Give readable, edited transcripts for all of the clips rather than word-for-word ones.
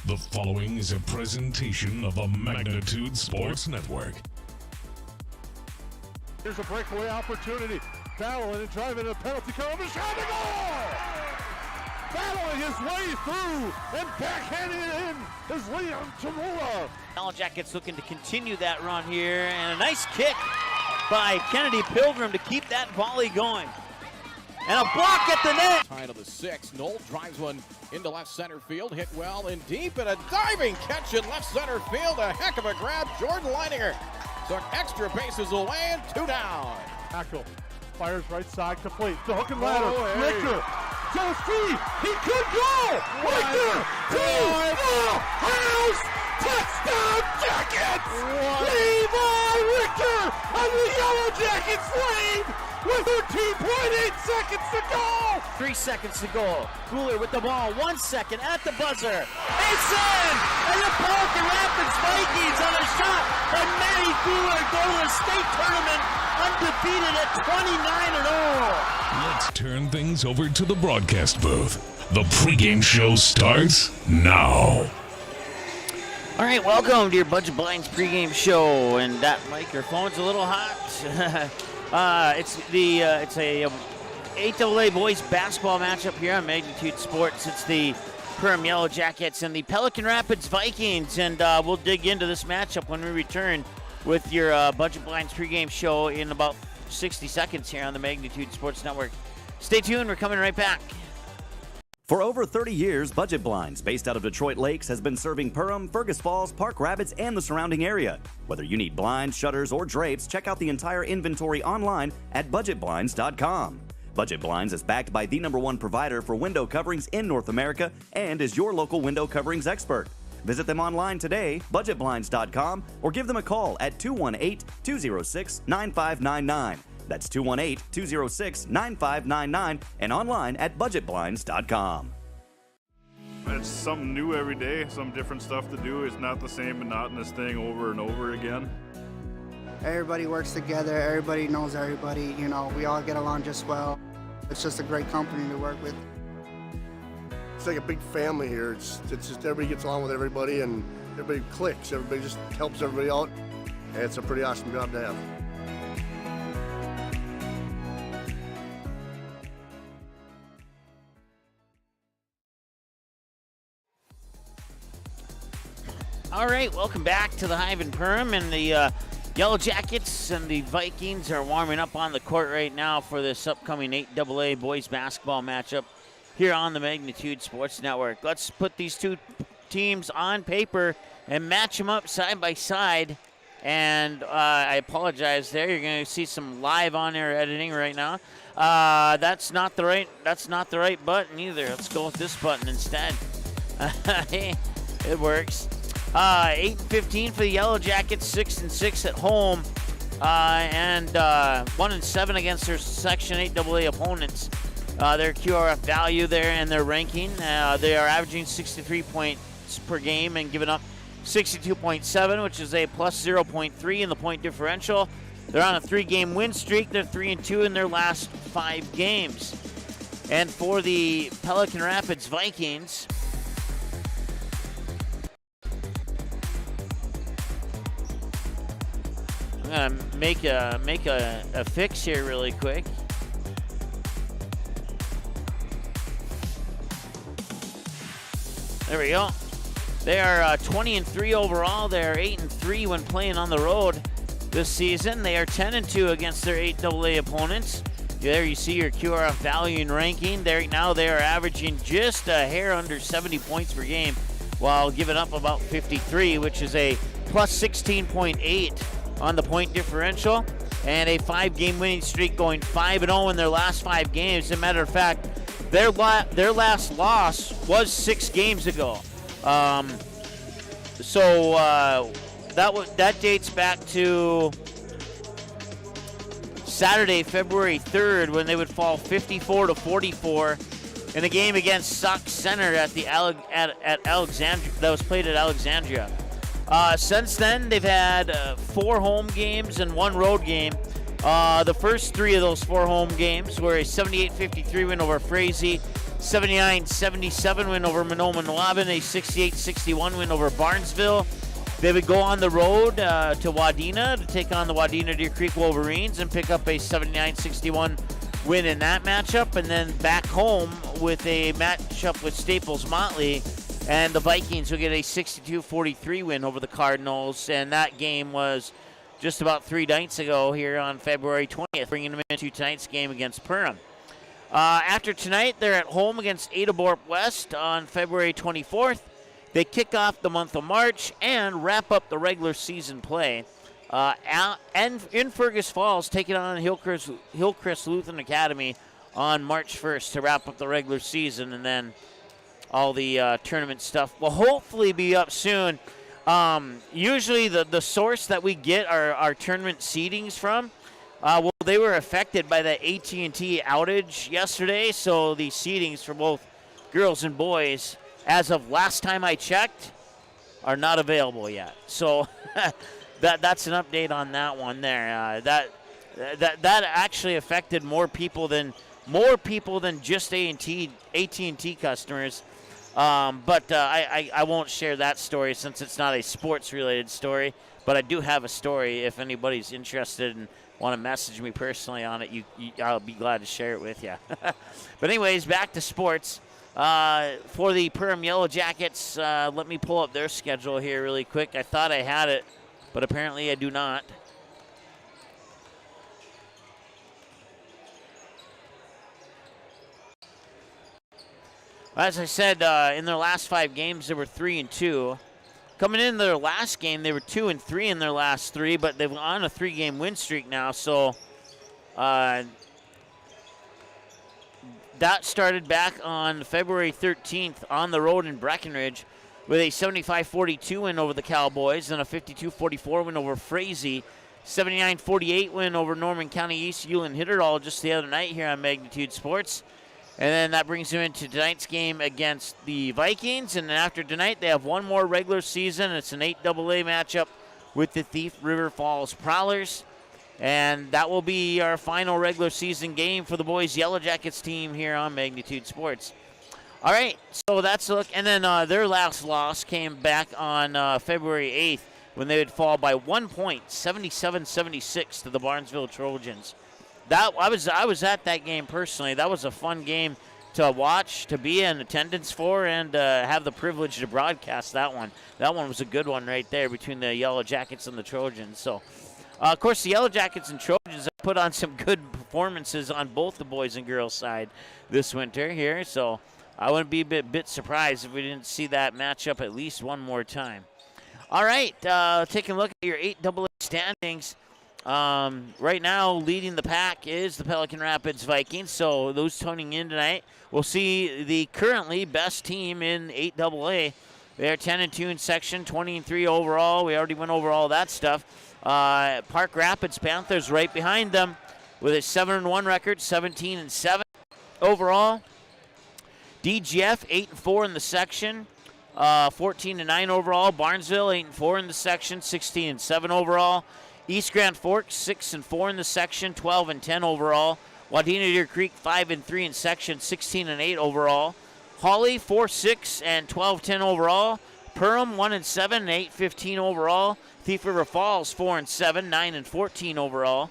The following is a presentation of the Magnitude Sports Network. Here's a breakaway opportunity. Battling and driving a penalty kill. Over shot to goal! Battling his way through and backhanding it in is Liam Tamula. Yellow Jackets looking to continue that run here, and a nice kick by Kennedy Pilgrim to keep that volley going. And a block at the net. Tie to the 6. Knoll drives one into left center field. Hit well and deep, and a diving catch in left center field. A heck of a grab. Jordan Leininger took extra bases away and 2 down. Tackle. Fires right side complete. The hook and ladder. Oh, hey. Richter. Goes free. He could go. Richter. To the house. Touchdown Jackets. Levi Richter on the Yellow Jackets lead with 13.8 seconds to go. 3 seconds to go. Cooler with the ball. 1 second at the buzzer. It's in! And the Pelican Rapids Vikings on a shot by Matty Cooler go to the state tournament undefeated at 29-0. Let's turn things over to the broadcast booth. The pregame show starts now. All right, welcome to your Budget Blinds pregame show, and that microphone's a little hot. It's a 8AA boys basketball matchup here on Magnitude Sports. It's the Perham Yellow Jackets and the Pelican Rapids Vikings, and we'll dig into this matchup when we return with your Budget Blinds pregame show in about 60 seconds here on the Magnitude Sports Network. Stay tuned, we're coming right back. For over 30 years, Budget Blinds, based out of Detroit Lakes, has been serving Perham, Fergus Falls, Park Rapids, and the surrounding area. Whether you need blinds, shutters, or drapes, check out the entire inventory online at budgetblinds.com. Budget Blinds is backed by the #1 provider for window coverings in North America and is your local window coverings expert. Visit them online today, budgetblinds.com, or give them a call at 218-206-9599. That's 218-206-9599 and online at budgetblinds.com. It's something new every day, some different stuff to do. It's not the same monotonous thing over and over again. Everybody works together, everybody knows everybody, you know, we all get along just well. It's just a great company to work with. It's like a big family here. It's just everybody gets along with everybody and everybody clicks. Everybody just helps everybody out. And it's a pretty awesome job to have. All right, welcome back to the Hive in Perham, and the Yellow Jackets and the Vikings are warming up on the court right now for this upcoming 8AA boys basketball matchup here on the Magnitude Sports Network. Let's put these two teams on paper and match them up side by side. And I apologize there. You're going to see some live on-air editing right now. That's not the right button either. Let's go with this button instead. It works. 8-15 for the Yellow Jackets, 6-6 at home, and 1-7 against their Section 8AA opponents. Their QRF value there and their ranking, they are averaging 63 points per game and giving up 62.7, which is a plus 0.3 in the point differential. They're on a 3-game win streak. They're 3-2 in their last 5 games. And for the Pelican Rapids Vikings, I'm gonna make a fix here really quick. There we go. They are 20-3 overall. They are 8-3 when playing on the road this season. They are 10-2 against their 8AA opponents. There you see your QRF value and ranking. Now they are averaging just a hair under 70 points per game while giving up about 53, which is a plus 16.8 on the point differential, and a 5-game winning streak, going 5-0 in their last 5 games. As a matter of fact, their last loss was 6 games ago. That dates back to Saturday, February 3rd, when they would fall 54-44 in a game against Sauk Center at Alexandria, that was played at Alexandria. Since then, they've had 4 home games and 1 road game. The first 3 of those 4 home games were a 78-53 win over Frazee, 79-77 win over Manoma-Nawabin, a 68-61 win over Barnesville. They would go on the road to Wadena to take on the Wadena Deer Creek Wolverines and pick up a 79-61 win in that matchup, and then back home with a matchup with Staples Motley, and the Vikings will get a 62-43 win over the Cardinals, and that game was just about 3 nights ago here on February 20th, bringing them into tonight's game against Perham. After tonight, they're at home against Adabort West on February 24th. They kick off the month of March and wrap up the regular season play. And in Fergus Falls, taking on Hillcrest Lutheran Academy on March 1st to wrap up the regular season, and then all the tournament stuff will hopefully be up soon. Usually the source that we get our tournament seedings from, well, they were affected by the AT&T outage yesterday, so the seedings for both girls and boys, as of last time I checked, are not available yet. So that's an update on that one there. That actually affected more people than just AT&T customers. But I won't share that story since it's not a sports-related story. But I do have a story. If anybody's interested and want to message me personally on it, I'll be glad to share it with you. But anyways, back to sports. For the Perham Yellow Jackets, let me pull up their schedule here really quick. I thought I had it, but apparently I do not. As I said, in their last 5 games, they were 3-2. Coming into their last game, they were 2-3 in their last 3, but they've on a 3-game win streak now. So that started back on February 13th on the road in Breckenridge with a 75-42 win over the Cowboys and a 52-44 win over Frazee. 79-48 win over Norman County East Ulan Hitterdall just the other night here on Magnitude Sports. And then that brings them into tonight's game against the Vikings. And then after tonight, they have one more regular season. It's an 8AA matchup with the Thief River Falls Prowlers. And that will be our final regular season game for the boys Yellow Jackets team here on Magnitude Sports. All right, so that's a look. And then their last loss came back on February 8th when they would fall by 1 point, 77-76 to the Barnesville Trojans. I was at that game personally. That was a fun game to watch, to be in attendance for, and have the privilege to broadcast that one. That one was a good one right there between the Yellow Jackets and the Trojans. So, of course, the Yellow Jackets and Trojans have put on some good performances on both the boys and girls side this winter here. So I wouldn't be a bit surprised if we didn't see that matchup at least one more time. All right, taking a look at your 8AA standings. Right now, leading the pack is the Pelican Rapids Vikings. So those tuning in tonight will see the currently best team in 8AA. They're 10-2 in section, 20-3 overall. We already went over all that stuff. Park Rapids Panthers right behind them with a 7-1 record, 17-7 overall. DGF 8-4 in the section, 14-9 overall. Barnesville 8-4 in the section, 16-7 overall. East Grand Forks 6-4 in the section, 12-10 overall. Wadena Deer Creek 5-3 in section, 16-8 overall. Hawley 4-6 and 12-10 overall. Perham 1-7 8-15 overall. Thief River Falls 4-7 9-14 overall.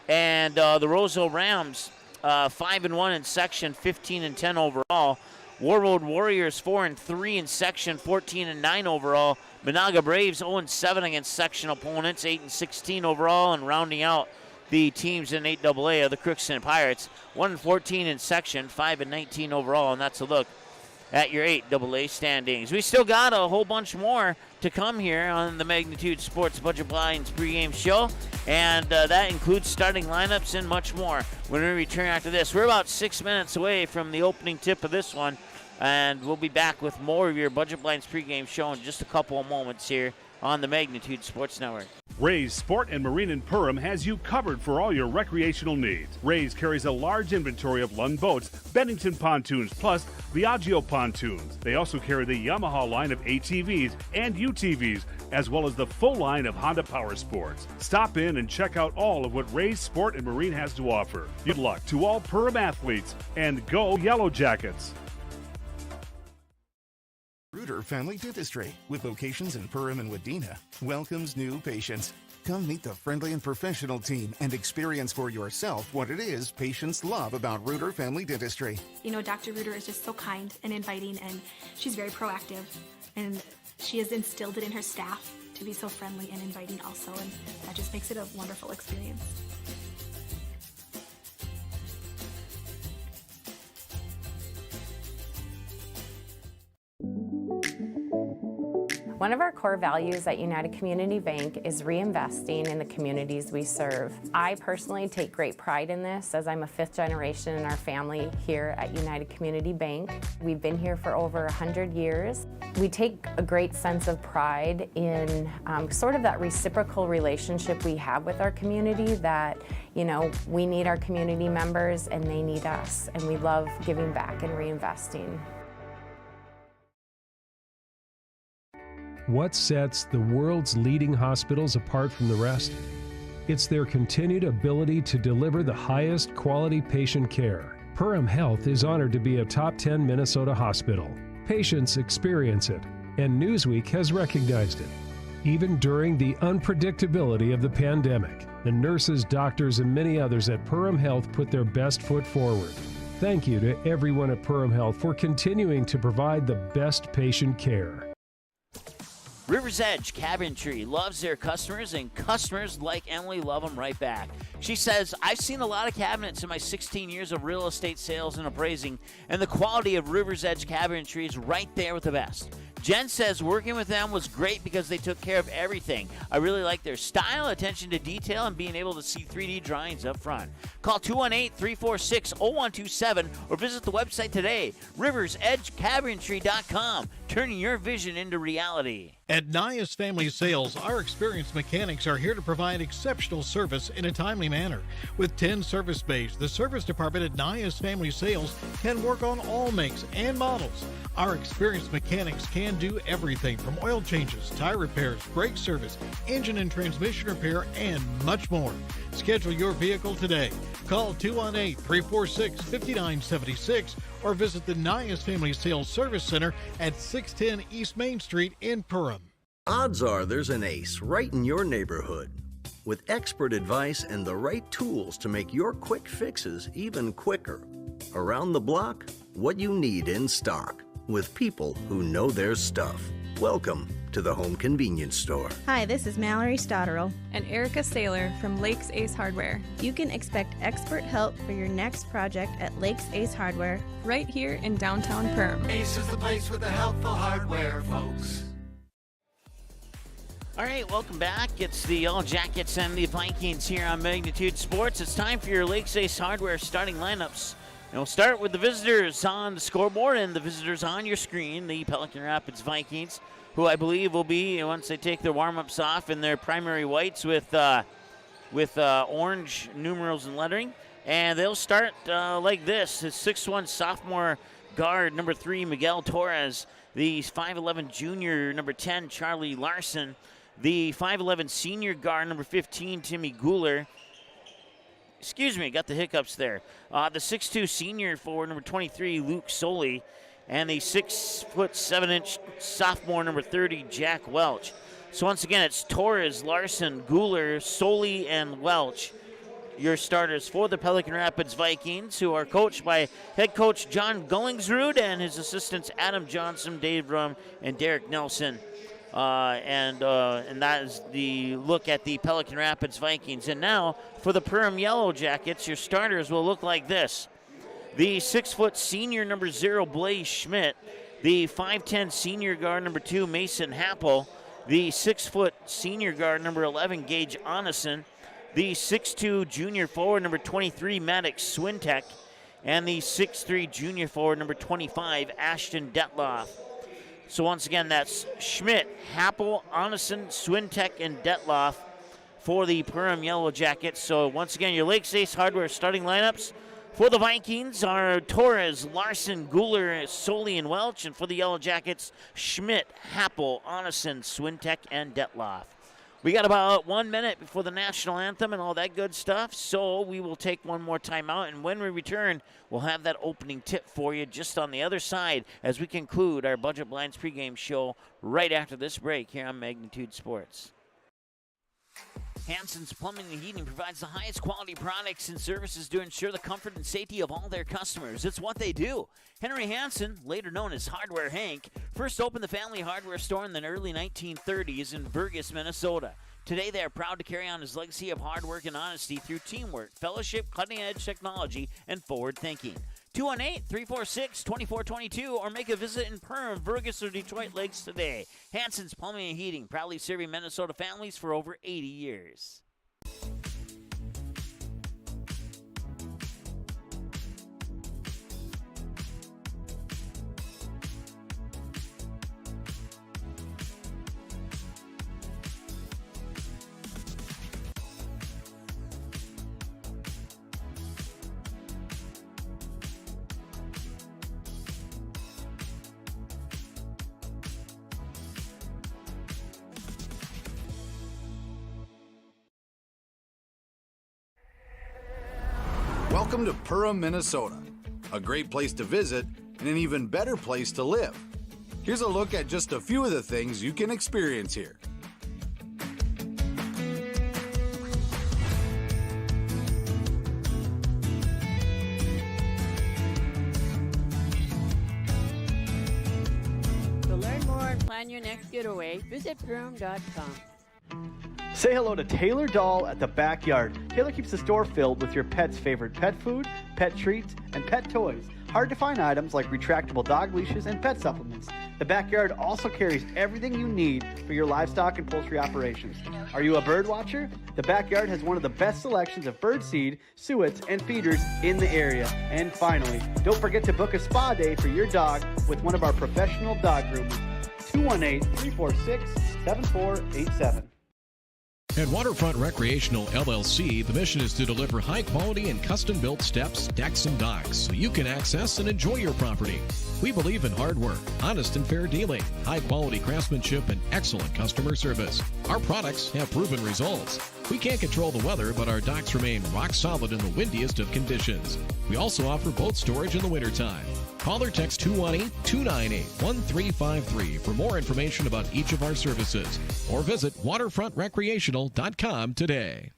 And the Roseville Rams 5-1 in section, 15-10 overall. Warroad Warriors 4-3 in section, 14-9 overall. Monaga Braves 0-7 against section opponents, 8-16 overall, and rounding out the teams in 8AA are the Crookston Pirates, 1-14 in section, 5-19 overall, and that's a look at your 8AA standings. We still got a whole bunch more to come here on the Magnitude Sports Budget Blinds pregame show, and that includes starting lineups and much more when we return after this. We're about 6 minutes away from the opening tip of this one, and we'll be back with more of your Budget Blinds pregame show in just a couple of moments here on the Magnitude Sports Network. Ray's Sport and Marine in Perham has you covered for all your recreational needs. Ray's carries a large inventory of Lund boats, Bennington pontoons, plus Viaggio pontoons. They also carry the Yamaha line of ATVs and UTVs, as well as the full line of Honda Power Sports. Stop in and check out all of what Ray's Sport and Marine has to offer. Good luck to all Perham athletes, and go Yellow Jackets! Reuter Family Dentistry, with locations in Perham and Wadena, welcomes new patients. Come meet the friendly and professional team and experience for yourself what it is patients love about Reuter Family Dentistry. You know, Dr. Reuter is just so kind and inviting, and she's very proactive, and she has instilled it in her staff to be so friendly and inviting also, and that just makes it a wonderful experience. One of our core values at United Community Bank is reinvesting in the communities we serve. I personally take great pride in this, as I'm a fifth generation in our family here at United Community Bank. We've been here for over 100 years. We take a great sense of pride in sort of that reciprocal relationship we have with our community, that, you know, we need our community members and they need us, and we love giving back and reinvesting. What sets the world's leading hospitals apart from the rest? It's their continued ability to deliver the highest quality patient care. Perham Health is honored to be a top 10 Minnesota hospital. Patients experience it, and Newsweek has recognized it. Even during the unpredictability of the pandemic, the nurses, doctors, and many others at Perham Health put their best foot forward. Thank you to everyone at Perham Health for continuing to provide the best patient care. River's Edge Cabinetry loves their customers, and customers like Emily love them right back. She says, I've seen a lot of cabinets in my 16 years of real estate sales and appraising, and the quality of River's Edge Cabinetry is right there with the best. Jen says working with them was great because they took care of everything. I really like their style, attention to detail, and being able to see 3D drawings up front. Call 218-346-0127 or visit the website today, riversedgecabinetry.com, turning your vision into reality. At Nias Family Sales, our experienced mechanics are here to provide exceptional service in a timely manner. With 10 service bays, the service department at Nias Family Sales can work on all makes and models. Our experienced mechanics can do everything from oil changes, tire repairs, brake service, engine and transmission repair, and much more. Schedule your vehicle today. Call 218-346-5976 or visit the Nias Family Sales Service Center at 610 East Main Street in Perham. Odds are there's an ace right in your neighborhood. With expert advice and the right tools to make your quick fixes even quicker. Around the block, what you need in stock, with people who know their stuff. Welcome to the Home Convenience Store. Hi, this is Mallory Stotterell and Erica Saylor from Lakes Ace Hardware. You can expect expert help for your next project at Lakes Ace Hardware, right here in downtown Perham. Ace is the place with the helpful hardware, folks. All right, welcome back. It's the All Jackets and the Vikings here on Magnitude Sports. It's time for your Lakes Ace Hardware starting lineups. And we'll start with the visitors on the scoreboard, and the visitors on your screen, the Pelican Rapids Vikings, who I believe will be, once they take their warm-ups off, in their primary whites with orange numerals and lettering. And they'll start like this. The 6'1 sophomore guard, number 3, Miguel Torres. The 5'11 junior, number 10, Charlie Larson. The 5'11 senior guard, number 15, Timmy Guler. Excuse me, got the hiccups there. The 6'2 senior forward, number 23, Luke Soley. And the 6'7" sophomore, number 30, Jack Welch. So once again, it's Torres, Larson, Guler, Soley, and Welch, your starters for the Pelican Rapids Vikings, who are coached by head coach John Gullingsrud and his assistants Adam Johnson, Dave Rum, and Derek Nelson. And that is the look at the Pelican Rapids Vikings. And now for the Perham Yellow Jackets, your starters will look like this. The 6' senior, number 0, Blaze Schmidt. The 5'10 senior guard, number 2, Mason Happel. The 6' senior guard, number 11, Gage Onison. The 6'2 junior forward, number 23, Maddox Swintek. And the 6'3 junior forward, number 25, Ashton Detloff. So once again, that's Schmidt, Happel, Onison, Swintek, and Detloff for the Perham Yellow Jackets. So once again, your Lakes Ace Hardware starting lineups for the Vikings are Torres, Larson, Guler, Soley, and Welch. And for the Yellow Jackets, Schmidt, Happel, Onison, Swintek, and Detloff. We got about 1 minute before the national anthem and all that good stuff, so we will take one more timeout, and when we return, we'll have that opening tip for you just on the other side as we conclude our Budget Blinds pregame show right after this break here on Magnitude Sports. Hansen's Plumbing and Heating provides the highest quality products and services to ensure the comfort and safety of all their customers. It's what they do. Henry Hansen, later known as Hardware Hank, first opened the family hardware store in the early 1930s in Burgess, Minnesota. Today, they are proud to carry on his legacy of hard work and honesty through teamwork, fellowship, cutting-edge technology, and forward thinking. 218-346-2422 or make a visit in Perham, Burgess, or Detroit Lakes today. Hansen's Plumbing and Heating, proudly serving Minnesota families for over 80 years. Welcome to Perham, Minnesota, a great place to visit and an even better place to live. Here's a look at just a few of the things you can experience here. To learn more and plan your next getaway, visit Perham.com. Say hello to Taylor Doll at the Backyard. Taylor keeps the store filled with your pet's favorite pet food, pet treats, and pet toys. Hard to find items like retractable dog leashes and pet supplements. The Backyard also carries everything you need for your livestock and poultry operations. Are you a bird watcher? The Backyard has one of the best selections of bird seed, suets, and feeders in the area. And finally, don't forget to book a spa day for your dog with one of our professional dog groomers. 218-346-7487. At Waterfront Recreational LLC, the mission is to deliver high quality and custom built steps, decks, and docks so you can access and enjoy your property. We believe in hard work, honest and fair dealing, high quality craftsmanship, and excellent customer service. Our products have proven results. We can't control the weather, but our docks remain rock solid in the windiest of conditions. We also offer boat storage in the wintertime. Call or text 218-298-1353 for more information about each of our services, or visit waterfrontrecreational.com today.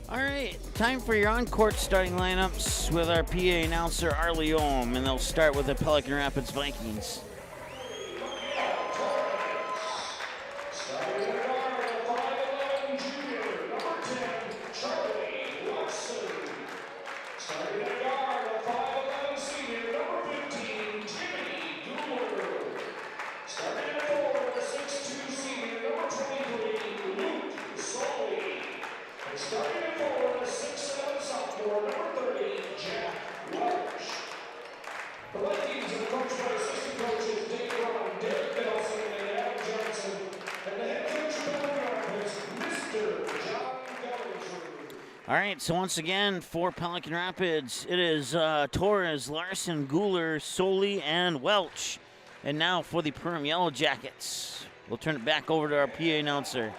All right, time for your on-court starting lineups with our PA announcer, Arlie Ohm, and they'll start with the Pelican Rapids Vikings. All right, so once again, for Pelican Rapids, it is Torres, Larson, Guler, Soli, and Welch. And now for the Perham Yellow Jackets. We'll turn it back over to our PA announcer.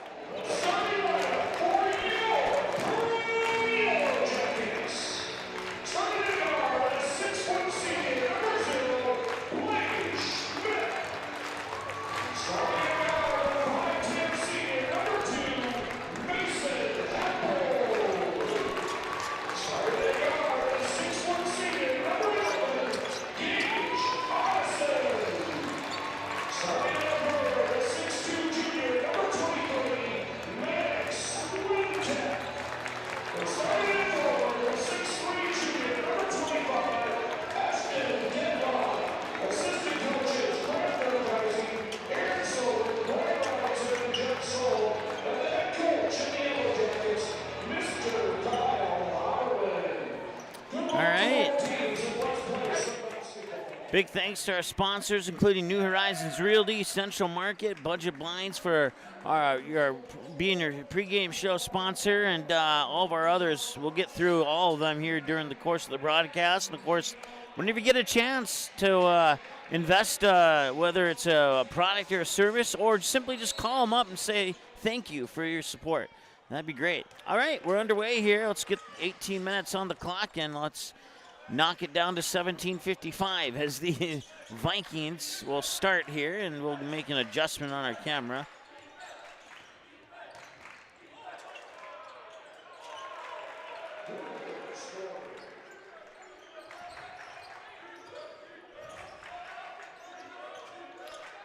Big thanks to our sponsors, including New Horizons Realty, Central Market, Budget Blinds for being your pregame show sponsor, and all of our others. We'll get through all of them here during the course of the broadcast. And, of course, whenever you get a chance to invest, whether it's a product or a service, or simply just call them up and say thank you for your support. That'd be great. All right, we're underway here. Let's get 18 minutes on the clock, and let's knock it down to 17:55 as the Vikings will start here, and we'll make an adjustment on our camera.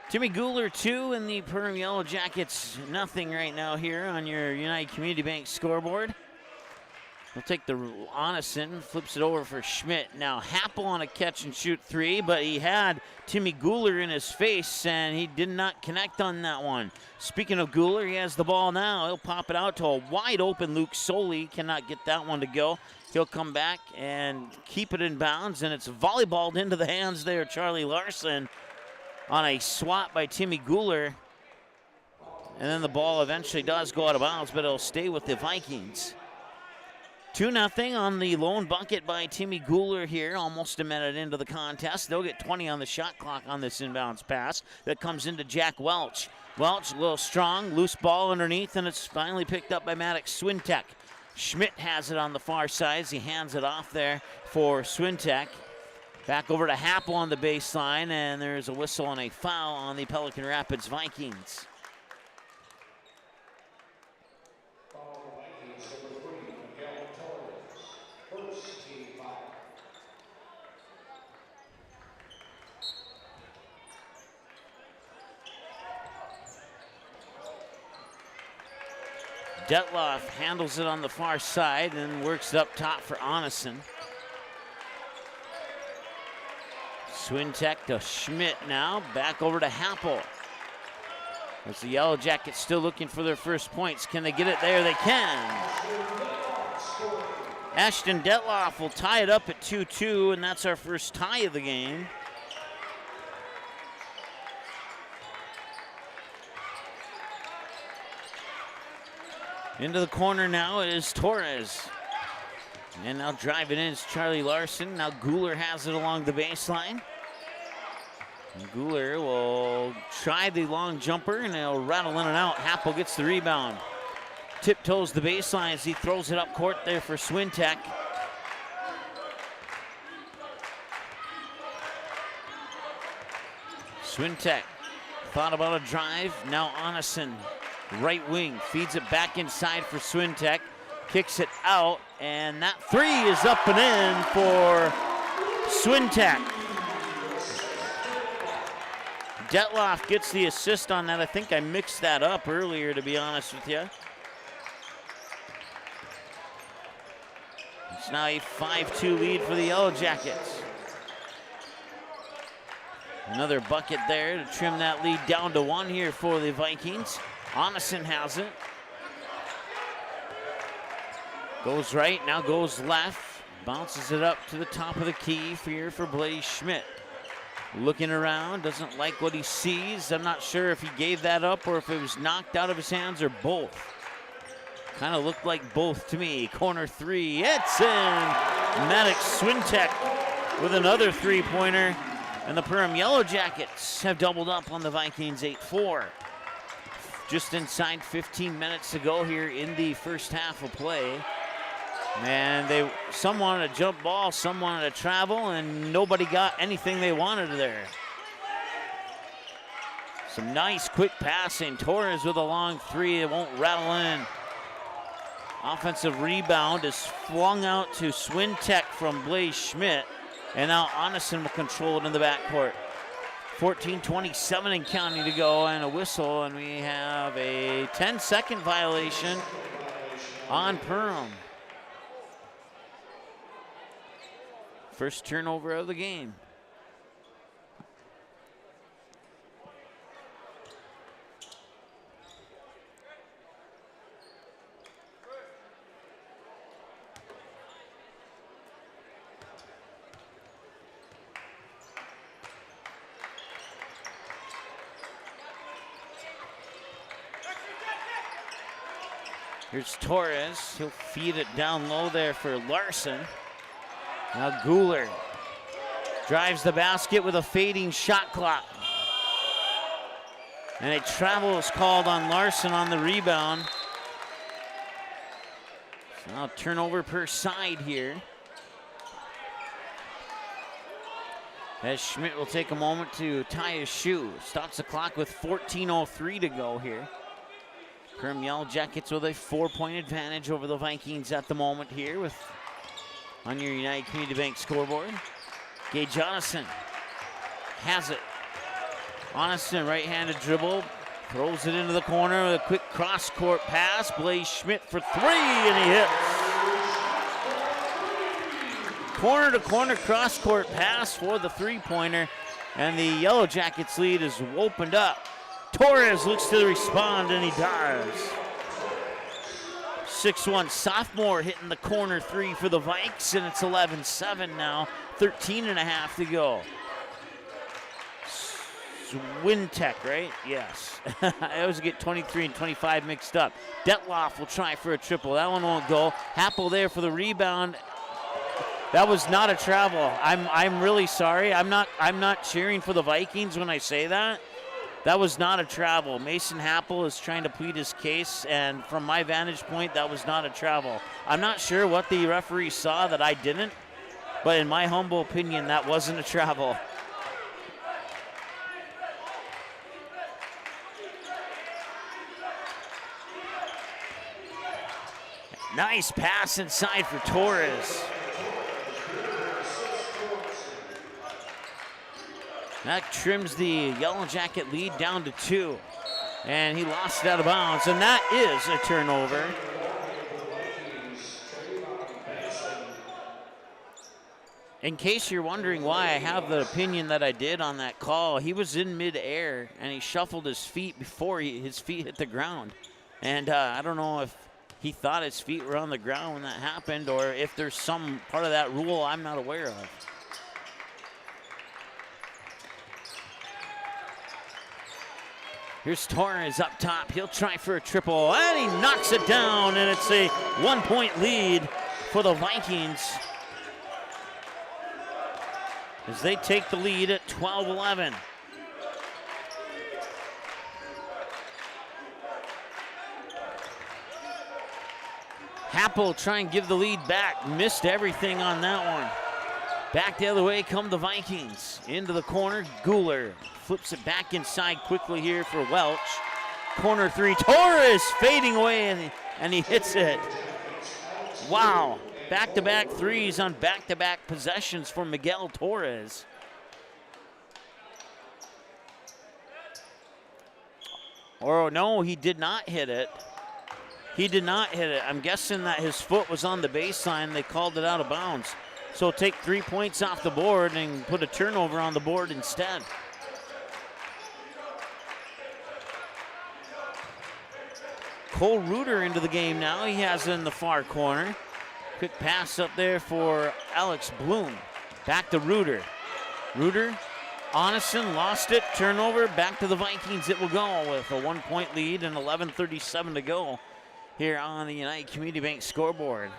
Timmy Guler 2 and the Perham Yellow Jackets nothing right now here on your United Community Bank scoreboard. We'll take the Onison, flips it over for Schmidt. Now Happel on a catch and shoot three, but he had Timmy Guler in his face, and he did not connect on that one. Speaking of Guler, he has the ball now. He'll pop it out to a wide open Luke Soley. Cannot get that one to go. He'll come back and keep it in bounds, and it's volleyballed into the hands there, Charlie Larson, on a swat by Timmy Guler. And then the ball eventually does go out of bounds, but it'll stay with the Vikings. 2-0 on the lone bucket by Timmy Guler here, almost a minute into the contest. They'll get 20 on the shot clock on this inbounds pass that comes into Jack Welch. Welch, a little strong, loose ball underneath, and it's finally picked up by Maddox Swintek. Schmidt has it on the far side as he hands it off there for Swintek. Back over to Happel on the baseline, and there's a whistle and a foul on the Pelican Rapids Vikings. Detloff handles it on the far side and works it up top for Onison. Swintek to Schmidt now, back over to Happel. As the Yellow Jackets still looking for their first points. Can they get it there? They can. Ashton Detloff will tie it up at 2-2, and that's our first tie of the game. Into the corner now is Torres. And now driving in is Charlie Larson. Now Guler has it along the baseline. And Guler will try the long jumper, and he'll rattle in and out. Happel gets the rebound. Tiptoes the baseline as he throws it up court there for Swintek. Swintek thought about a drive. Now Onison, right wing, feeds it back inside for Swintek. Kicks it out, and that three is up and in for Swintek. Detloff gets the assist on that. I think I mixed that up earlier, to be honest with you. It's now a 5-2 lead for the Yellow Jackets. Another bucket there to trim that lead down to 1 here for the Vikings. Onison has it. Goes right, now goes left. Bounces it up to the top of the key here for Blaze Schmidt. Looking around, doesn't like what he sees. I'm not sure if he gave that up or if it was knocked out of his hands or both. Kind of looked like both to me. Corner three, it's in. Maddox Swintek with another three-pointer. And the Perham Yellow Jackets have doubled up on the Vikings 8-4. Just inside 15 minutes to go here in the first half of play. And some wanted a jump ball, some wanted to travel, and nobody got anything they wanted there. Some nice quick passing. Torres with a long three. It won't rattle in. Offensive rebound is flung out to Swintek from Blaze Schmidt. And now Onison will control it in the backcourt. 14:27 and counting to go, and a whistle, and we have a 10-second violation on Perham. First turnover of the game. Here's Torres. He'll feed it down low there for Larson. Now Guler drives the basket with a fading shot clock. And a travel is called on Larson on the rebound. So now turnover per side here. As Schmidt will take a moment to tie his shoe. Stops the clock with 14:03 to go here. Perham Yellow Jackets with a 4-point advantage over the Vikings at the moment here with on your United Community Bank scoreboard. Gage Jonathan has it. Honeston, right-handed dribble, throws it into the corner with a quick cross-court pass. Blaze Schmidt for three, and he hits. Corner-to-corner cross-court pass for the three-pointer, and the Yellow Jackets lead is opened up. Torres looks to respond, and he does. 6'1" sophomore hitting the corner three for the Vikes, and it's 11-7 now, 13.5 to go. Swintek, right? Yes. I always get 23 and 25 mixed up. Detloff will try for a triple. That one won't go. Happel there for the rebound. That was not a travel. I'm really sorry. I'm not cheering for the Vikings when I say that. That was not a travel. Mason Happel is trying to plead his case, and from my vantage point, that was not a travel. I'm not sure what the referee saw that I didn't, but in my humble opinion, that wasn't a travel. Nice pass inside for Torres. That trims the Yellow Jacket lead down to 2. And he lost it out of bounds, and that is a turnover. In case you're wondering why I have the opinion that I did on that call, he was in midair, and he shuffled his feet before his feet hit the ground. And I don't know if he thought his feet were on the ground when that happened, or if there's some part of that rule I'm not aware of. Here's Torres up top. He'll try for a triple, and he knocks it down, and it's a 1-point lead for the Vikings as they take the lead at 12-11. Happel try and give the lead back. Missed everything on that one. Back the other way come the Vikings. Into the corner, Guler flips it back inside quickly here for Welch. Corner three, Torres fading away, and he hits it. Wow, back-to-back threes on back-to-back possessions for Miguel Torres. Or no, he did not hit it. He did not hit it. I'm guessing that his foot was on the baseline. They called it out of bounds. So take 3 points off the board and put a turnover on the board instead. Cole Reuter into the game now. He has it in the far corner. Quick pass up there for Alex Bloom. Back to Reuter. Reuter, Honeston lost it. Turnover. Back to the Vikings it will go with a 1-point lead and 11:37 to go here on the United Community Bank scoreboard.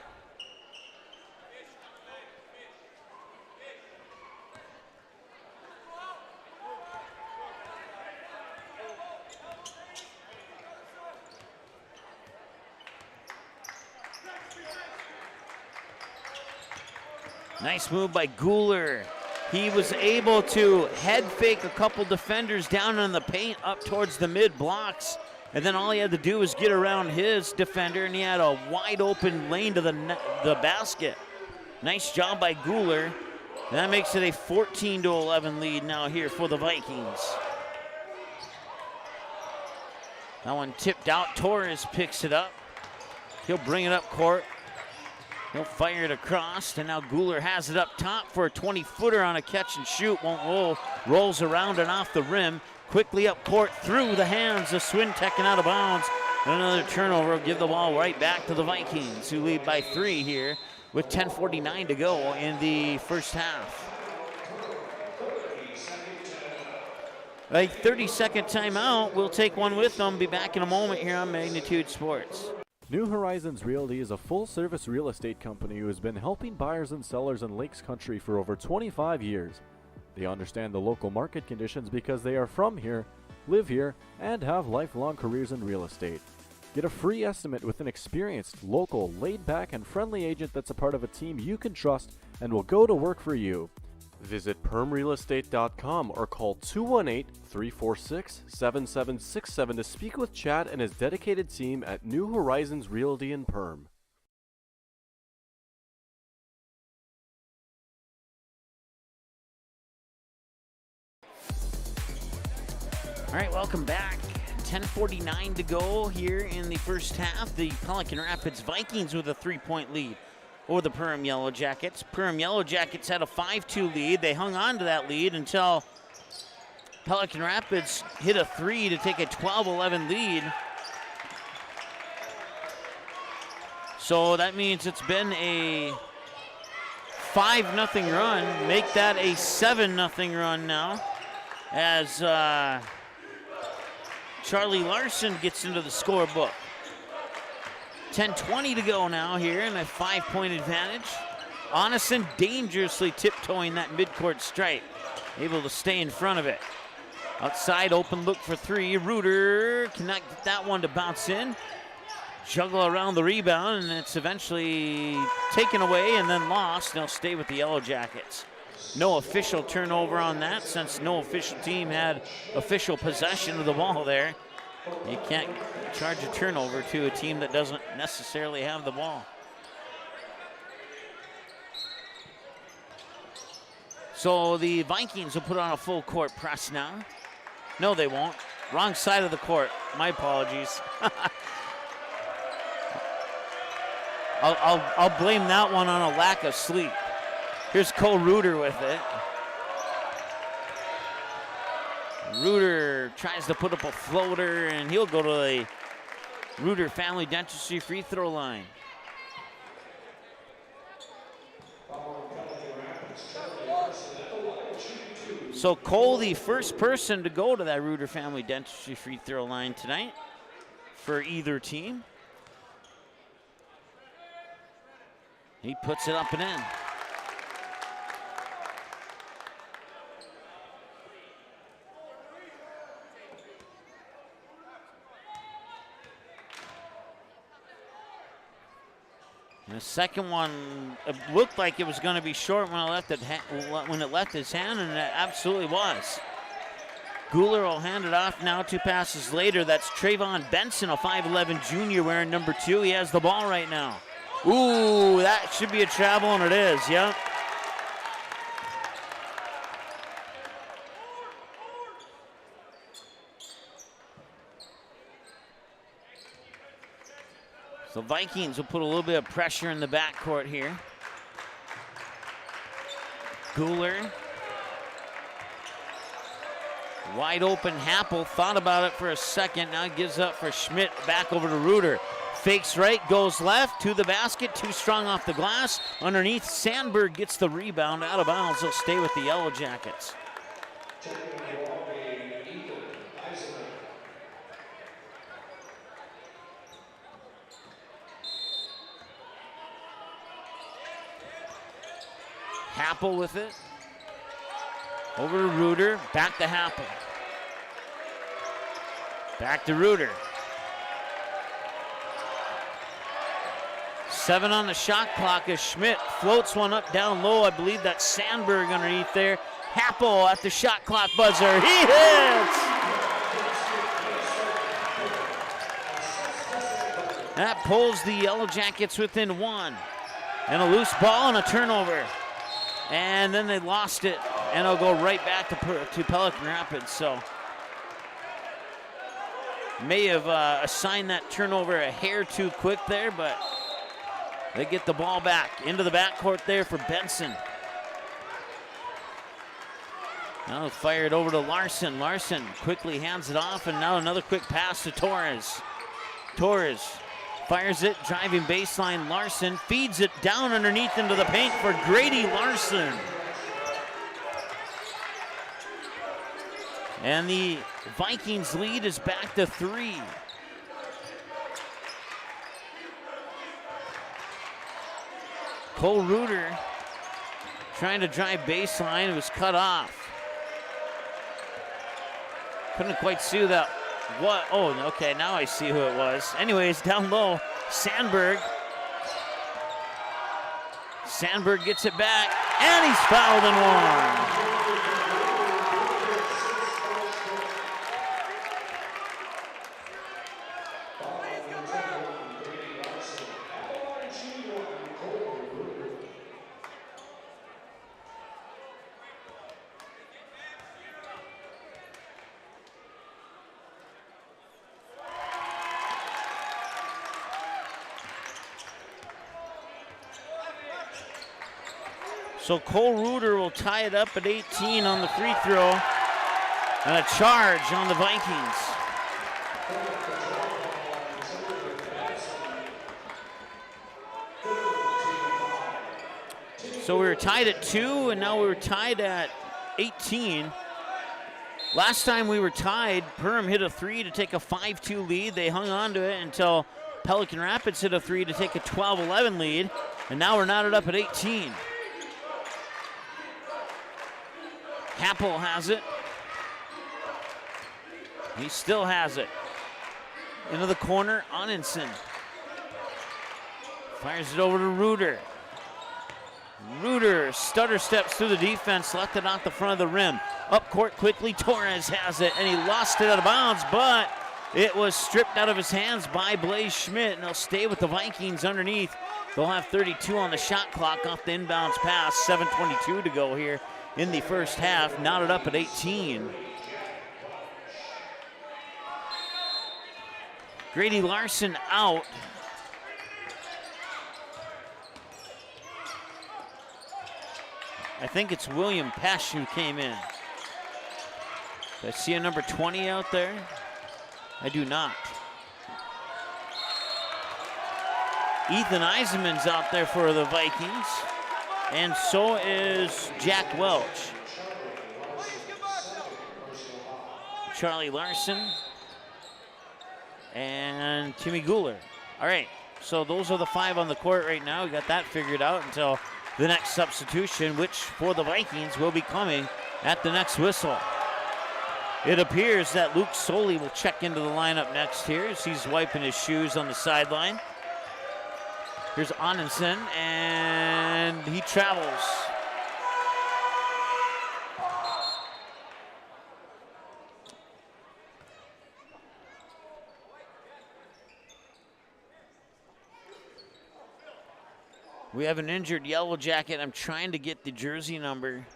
Nice move by Guler. He was able to head fake a couple defenders down in the paint up towards the mid blocks. And then all he had to do was get around his defender, and he had a wide open lane to the basket. Nice job by Guler. And that makes it a 14-11 lead now here for the Vikings. That one tipped out. Torres picks it up. He'll bring it up court. He'll fire it across, and now Guler has it up top for a 20-footer on a catch and shoot. Won't roll. Rolls around and off the rim. Quickly up court through the hands of Swintek and out of bounds. And another turnover will give the ball right back to the Vikings, who lead by 3 here with 10:49 to go in the first half. A 30-second timeout. We'll take one with them. Be back in a moment here on Magnitude Sports. New Horizons Realty is a full-service real estate company who has been helping buyers and sellers in Lakes Country for over 25 years. They understand the local market conditions because they are from here, live here, and have lifelong careers in real estate. Get a free estimate with an experienced, local, laid-back, and friendly agent that's a part of a team you can trust and will go to work for you. Visit permrealestate.com or call 218-346-7767 to speak with Chad and his dedicated team at New Horizons Realty in Perm. All right, welcome back. 10:49 to go here in the first half. The Pelican Rapids Vikings with a 3-point lead over the Perham Yellow Jackets. Perham Yellow Jackets had a 5-2 lead. They hung on to that lead until Pelican Rapids hit a 3 to take a 12-11 lead. So that means it's been a 5-0 run. Make that a 7-0 run now as Charlie Larson gets into the scorebook. 10:20 to go now here, and a 5-point advantage. Onison dangerously tiptoeing that midcourt stripe, able to stay in front of it. Outside, open look for 3. Reuter cannot get that one to bounce in. Juggle around the rebound, and it's eventually taken away and then lost. They'll stay with the Yellow Jackets. No official turnover on that, since no official team had official possession of the ball there. You can't charge a turnover to a team that doesn't necessarily have the ball. So the Vikings will put on a full court press now. No, they won't. Wrong side of the court. My apologies. I'll blame that one on a lack of sleep. Here's Cole Reuter with it. Reuter tries to put up a floater, and he'll go to the Reuter Family Dentistry free throw line. So Cole, the first person to go to that Reuter Family Dentistry free throw line tonight for either team. He puts it up and in. And the second one, it looked like it was going to be short when it left his hand, and it absolutely was. Guler will hand it off now 2 passes later. That's Trayvon Benson, a 5'11 junior wearing number 2. He has the ball right now. Ooh, that should be a travel, and it is, yep. So Vikings will put a little bit of pressure in the backcourt here. Guler. Wide open Happel, thought about it for a second, now gives up for Schmidt, back over to Reuter. Fakes right, goes left, to the basket, too strong off the glass. Underneath, Sandberg gets the rebound, out of bounds. They'll stay with the Yellow Jackets. Happel with it. Over to Reuter, back to Happel. Back to Reuter. 7 on the shot clock as Schmidt floats one up down low. I believe that's Sandberg underneath there. Happel at the shot clock buzzer. He hits! That pulls the Yellow Jackets within 1. And a loose ball and a turnover. And then they lost it, and it'll go right back to Pelican Rapids. So may have assigned that turnover a hair too quick there, but they get the ball back into the backcourt there for Benson. Now fire it over to Larson. Larson quickly hands it off, and now another quick pass to Torres. Torres fires it, driving baseline. Larson feeds it down underneath into the paint for Grady Larson. And the Vikings lead is back to 3. Cole Reuter trying to drive baseline. It was cut off. Couldn't quite see that. What? Oh, okay, now I see who it was. Anyways, down low, Sandberg. Sandberg gets it back, and he's fouled and one. So Cole Reuter will tie it up at 18 on the free throw, and a charge on the Vikings. So we were tied at 2, and now we're tied at 18. Last time we were tied, Perham hit a 3 to take a 5-2 lead. They hung on to it until Pelican Rapids hit a 3 to take a 12-11 lead, and now we're knotted up at 18. Happel has it. He still has it. Into the corner, Onenson. Fires it over to Reuter. Reuter stutter steps through the defense, left it off the front of the rim. Up court quickly, Torres has it, and he lost it out of bounds, but it was stripped out of his hands by Blaze Schmidt, and they'll stay with the Vikings underneath. They'll have 32 on the shot clock off the inbounds pass, 7:22 to go here in the first half, knotted up at 18. Grady Larson out. I think it's William Pesh who came in. Do I see a number 20 out there? I do not. Ethan Eisenman's out there for the Vikings. And so is Jack Welch. Charlie Larson and Timmy Guler. All right, so those are the 5 on the court right now. We got that figured out until the next substitution, which for the Vikings will be coming at the next whistle. It appears that Luke Soley will check into the lineup next here as he's wiping his shoes on the sideline. Here's Onenson, and he travels. We have an injured Yellow Jacket. I'm trying to get the jersey number.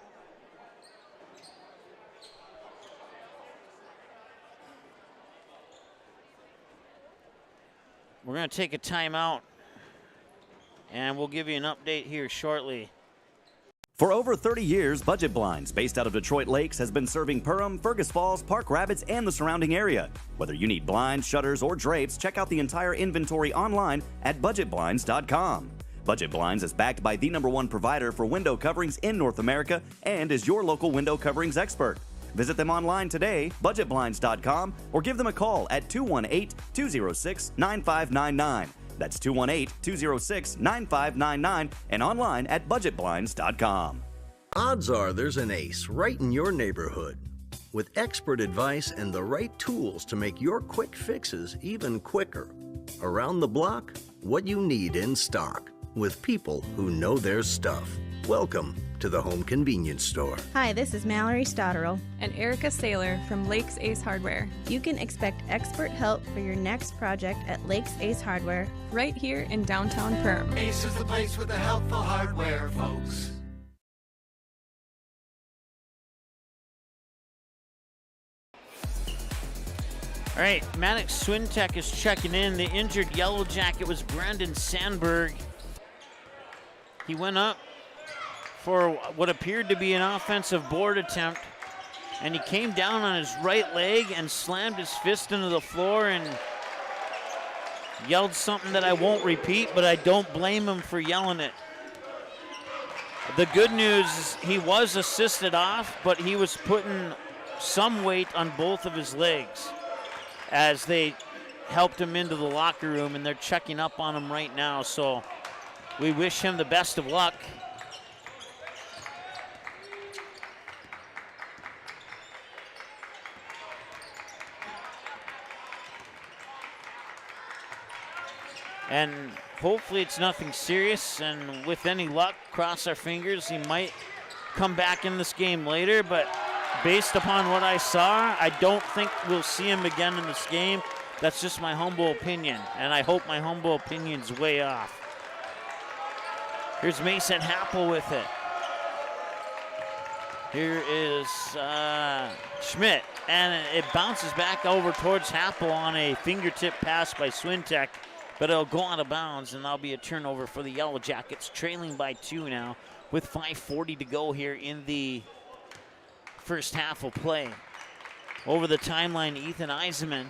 We're going to take a timeout, and we'll give you an update here shortly. For over 30 years, Budget Blinds, based out of Detroit Lakes, has been serving Perham, Fergus Falls, Park Rapids, and the surrounding area. Whether you need blinds, shutters, or drapes, check out the entire inventory online at budgetblinds.com. Budget Blinds is backed by the #1 provider for window coverings in North America and is your local window coverings expert. Visit them online today, budgetblinds.com, or give them a call at 218-206-9599. That's 218-206-9599 and online at budgetblinds.com. Odds are there's an ace right in your neighborhood. With expert advice and the right tools to make your quick fixes even quicker. Around the block, what you need in stock. With people who know their stuff. Welcome to the Home Convenience Store. Hi, this is Mallory Stotterell. And Erica Saylor from Lakes Ace Hardware. You can expect expert help for your next project at Lakes Ace Hardware. Right here in downtown Perham. Ace is the place with the helpful hardware, folks. All right, Maddox Swintek is checking in. The injured Yellow Jacket was Brandon Sandberg. He went up for what appeared to be an offensive board attempt, and he came down on his right leg and slammed his fist into the floor and yelled something that I won't repeat, but I don't blame him for yelling it. The good news is he was assisted off, but he was putting some weight on both of his legs as they helped him into the locker room, and they're checking up on him right now. So we wish him the best of luck. And hopefully it's nothing serious, and with any luck, cross our fingers, he might come back in this game later, but based upon what I saw, I don't think we'll see him again in this game. That's just my humble opinion, and I hope my humble opinion's way off. Here's Mason Happel with it. Here is Schmidt, and it bounces back over towards Happel on a fingertip pass by Swintek, but it'll go out of bounds, and that'll be a turnover for the Yellow Jackets, trailing by 2 now with 5:40 to go here in the first half of play. Over the timeline, Ethan Eisenman.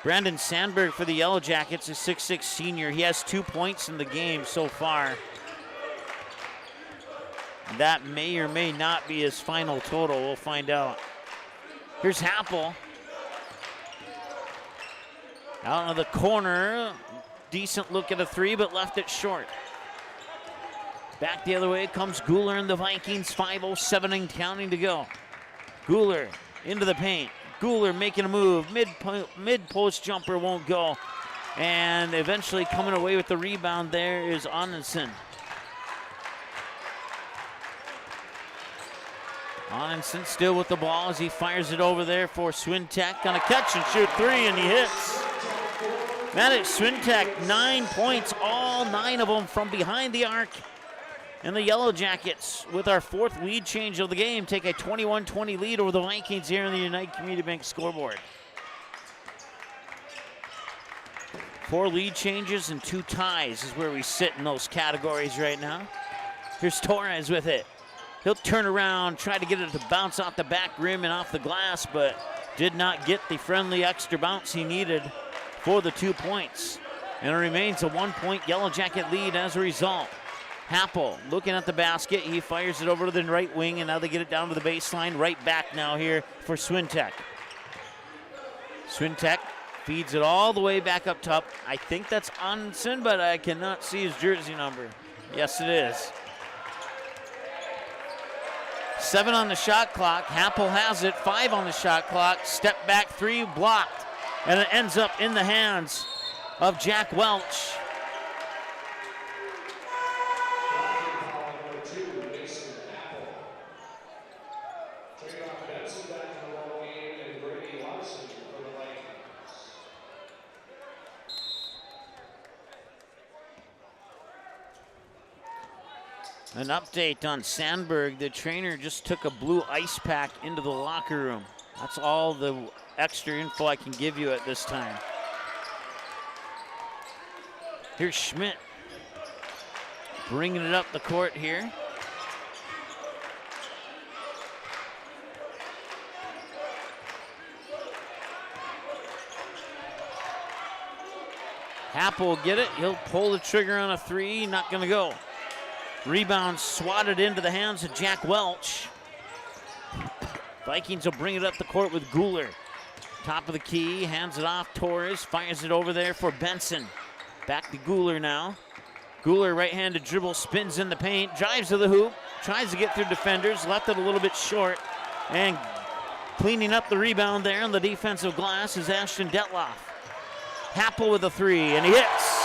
Brandon Sandberg for the Yellow Jackets, a 6'6" senior. He has 2 points in the game so far. That may or may not be his final total. We'll find out. Here's Happel. Out of the corner. Decent look at a 3, but left it short. Back the other way comes Guler and the Vikings. 5:07 and counting to go. Guler into the paint. Guler making a move. Mid-post jumper won't go. And eventually coming away with the rebound there is Onenson. Onenson still with the ball as he fires it over there for Swintek. Gonna catch and shoot 3, and he hits. Matic Swintek, 9 points, all 9 of them from behind the arc. And the Yellow Jackets, with our 4th lead change of the game, take a 21-20 lead over the Vikings here in the United Community Bank scoreboard. 4 lead changes and 2 ties is where we sit in those categories right now. Here's Torres with it. He'll turn around, try to get it to bounce off the back rim and off the glass, but did not get the friendly extra bounce he needed for the 2 points. And it remains a 1-point Yellow Jacket lead as a result. Happel looking at the basket. He fires it over to the right wing, and now they get it down to the baseline. Right back now here for Swintek. Swintek feeds it all the way back up top. I think that's Onson, but I cannot see his jersey number. Yes, it is. 7 on the shot clock. Happel has it. 5 on the shot clock. Step back 3 blocked. And it ends up in the hands of Jack Welch. An update on Sandberg. The trainer just took a blue ice pack into the locker room. That's all the extra info I can give you at this time. Here's Schmidt bringing it up the court here. Happel will get it. He'll pull the trigger on a 3. Not going to go. Rebound swatted into the hands of Jack Welch. Vikings will bring it up the court with Guler. Top of the key, hands it off. Torres fires it over there for Benson. Back to Guler now. Guler right-handed dribble, spins in the paint, drives to the hoop, tries to get through defenders, left it a little bit short. And cleaning up the rebound there on the defensive glass is Ashton Detloff. Happel with a 3, and he hits.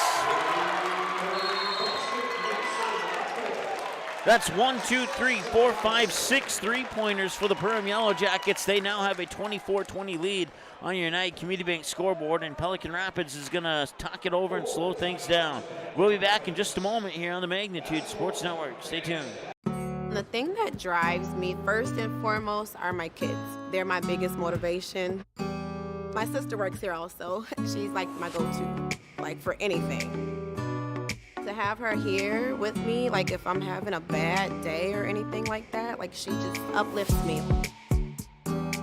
That's 1, 2, 3, 4, 5, 6 3-pointers for the Perham Yellow Jackets. They now have a 24-20 lead on your United Community Bank scoreboard, and Pelican Rapids is going to talk it over and slow things down. We'll be back in just a moment here on the Magnitude Sports Network. Stay tuned. The thing that drives me first and foremost are my kids. They're my biggest motivation. My sister works here also. She's like my go-to, like for anything. To have her here with me, like if I'm having a bad day or anything like that, like she just uplifts me.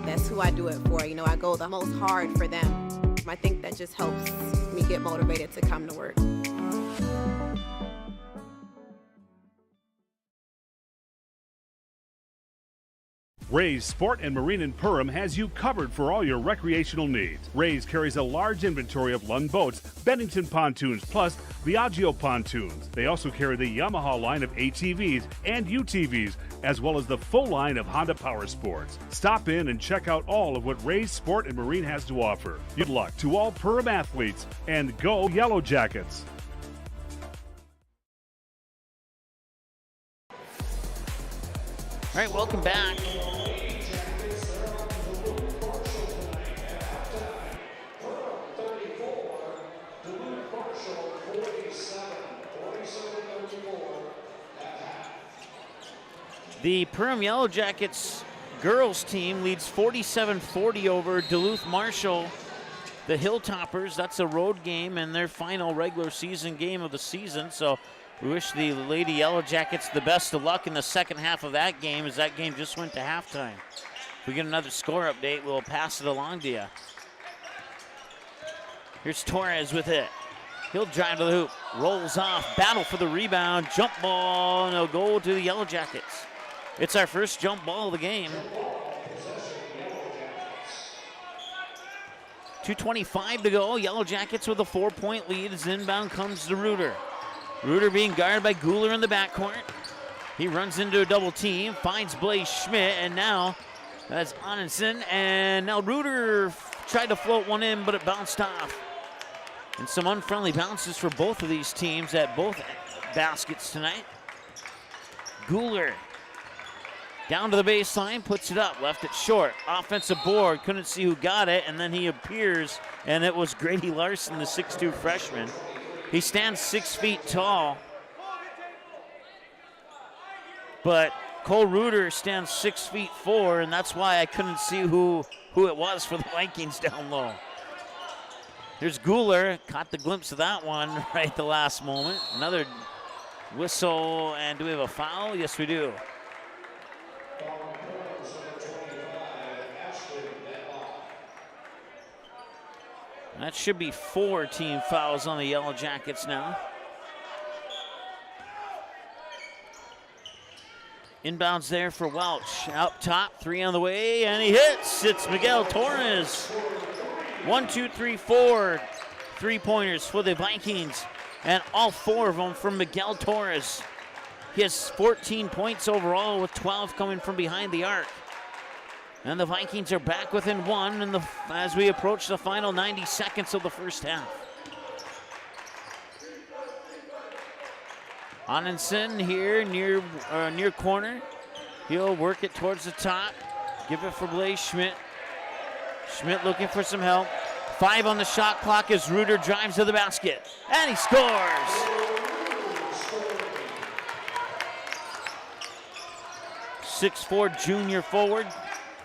That's who I do it for. You know, I go the most hard for them. I think that just helps me get motivated to come to work. Ray's Sport and Marine in Perham has you covered for all your recreational needs. Ray's carries a large inventory of Lund boats, Bennington pontoons, plus Viaggio pontoons. They also carry the Yamaha line of ATVs and UTVs, as well as the full line of Honda Power Sports. Stop in and check out all of what Ray's Sport and Marine has to offer. Good luck to all Perham athletes, and go Yellow Jackets! All right, welcome back. The Perham Yellow Jackets girls team leads 47-40 over Duluth Marshall. The Hilltoppers, that's a road game and their final regular season game of the season. So we wish the Lady Yellow Jackets the best of luck in the second half of that game, as that game just went to halftime. If we get another score update, we'll pass it along to you. Here's Torres with it. He'll drive to the hoop, rolls off, battle for the rebound, jump ball, and it'll go to the Yellow Jackets. It's our first jump ball of the game. 2:25 to go. Yellow Jackets with a 4-point lead as inbound comes to Reuter. Reuter being guarded by Guler in the backcourt. He runs into a double team, finds Blaze Schmidt, and now that's Onenson. And now Reuter tried to float one in, but it bounced off. And some unfriendly bounces for both of these teams at both baskets tonight. Guler down to the baseline, puts it up, left it short. Offensive board, couldn't see who got it, and then he appears, and it was Grady Larson, the 6'2 freshman. He stands 6 feet tall, but Cole Reuter stands 6'4", and that's why I couldn't see who it was for the Vikings down low. Here's Guler, caught the glimpse of that one right at the last moment. Another whistle, and do we have a foul? Yes, we do. That should be 4 team fouls on the Yellow Jackets now. Inbounds there for Welch. Out top, 3 on the way, and he hits. It's Miguel Torres. 1, 2, 3, 4 3-pointers for the Vikings, and all 4 of them from Miguel Torres. He has 14 points overall, with 12 coming from behind the arc. And the Vikings are back within 1 as we approach the final 90 seconds of the first half. Onenson here near corner. He'll work it towards the top. Give it for Blaze Schmidt. Schmidt looking for some help. 5 on the shot clock as Reuter drives to the basket. And he scores! .6'4" junior forward.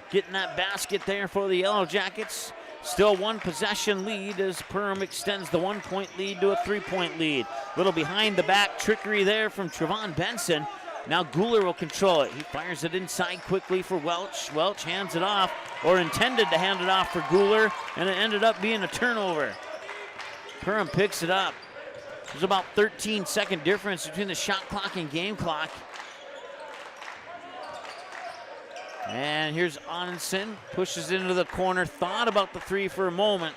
Getting that basket there for the Yellow Jackets. Still 1 possession lead as Perham extends the 1-point lead to a 3-point lead. Little behind the back trickery there from Trevon Benson. Now Guler will control it. He fires it inside quickly for Welch. Welch hands it off, or intended to hand it off for Guler, and it ended up being a turnover. Perham picks it up. There's about 13-second difference between the shot clock and game clock. And here's Onenson, pushes into the corner, thought about the 3 for a moment.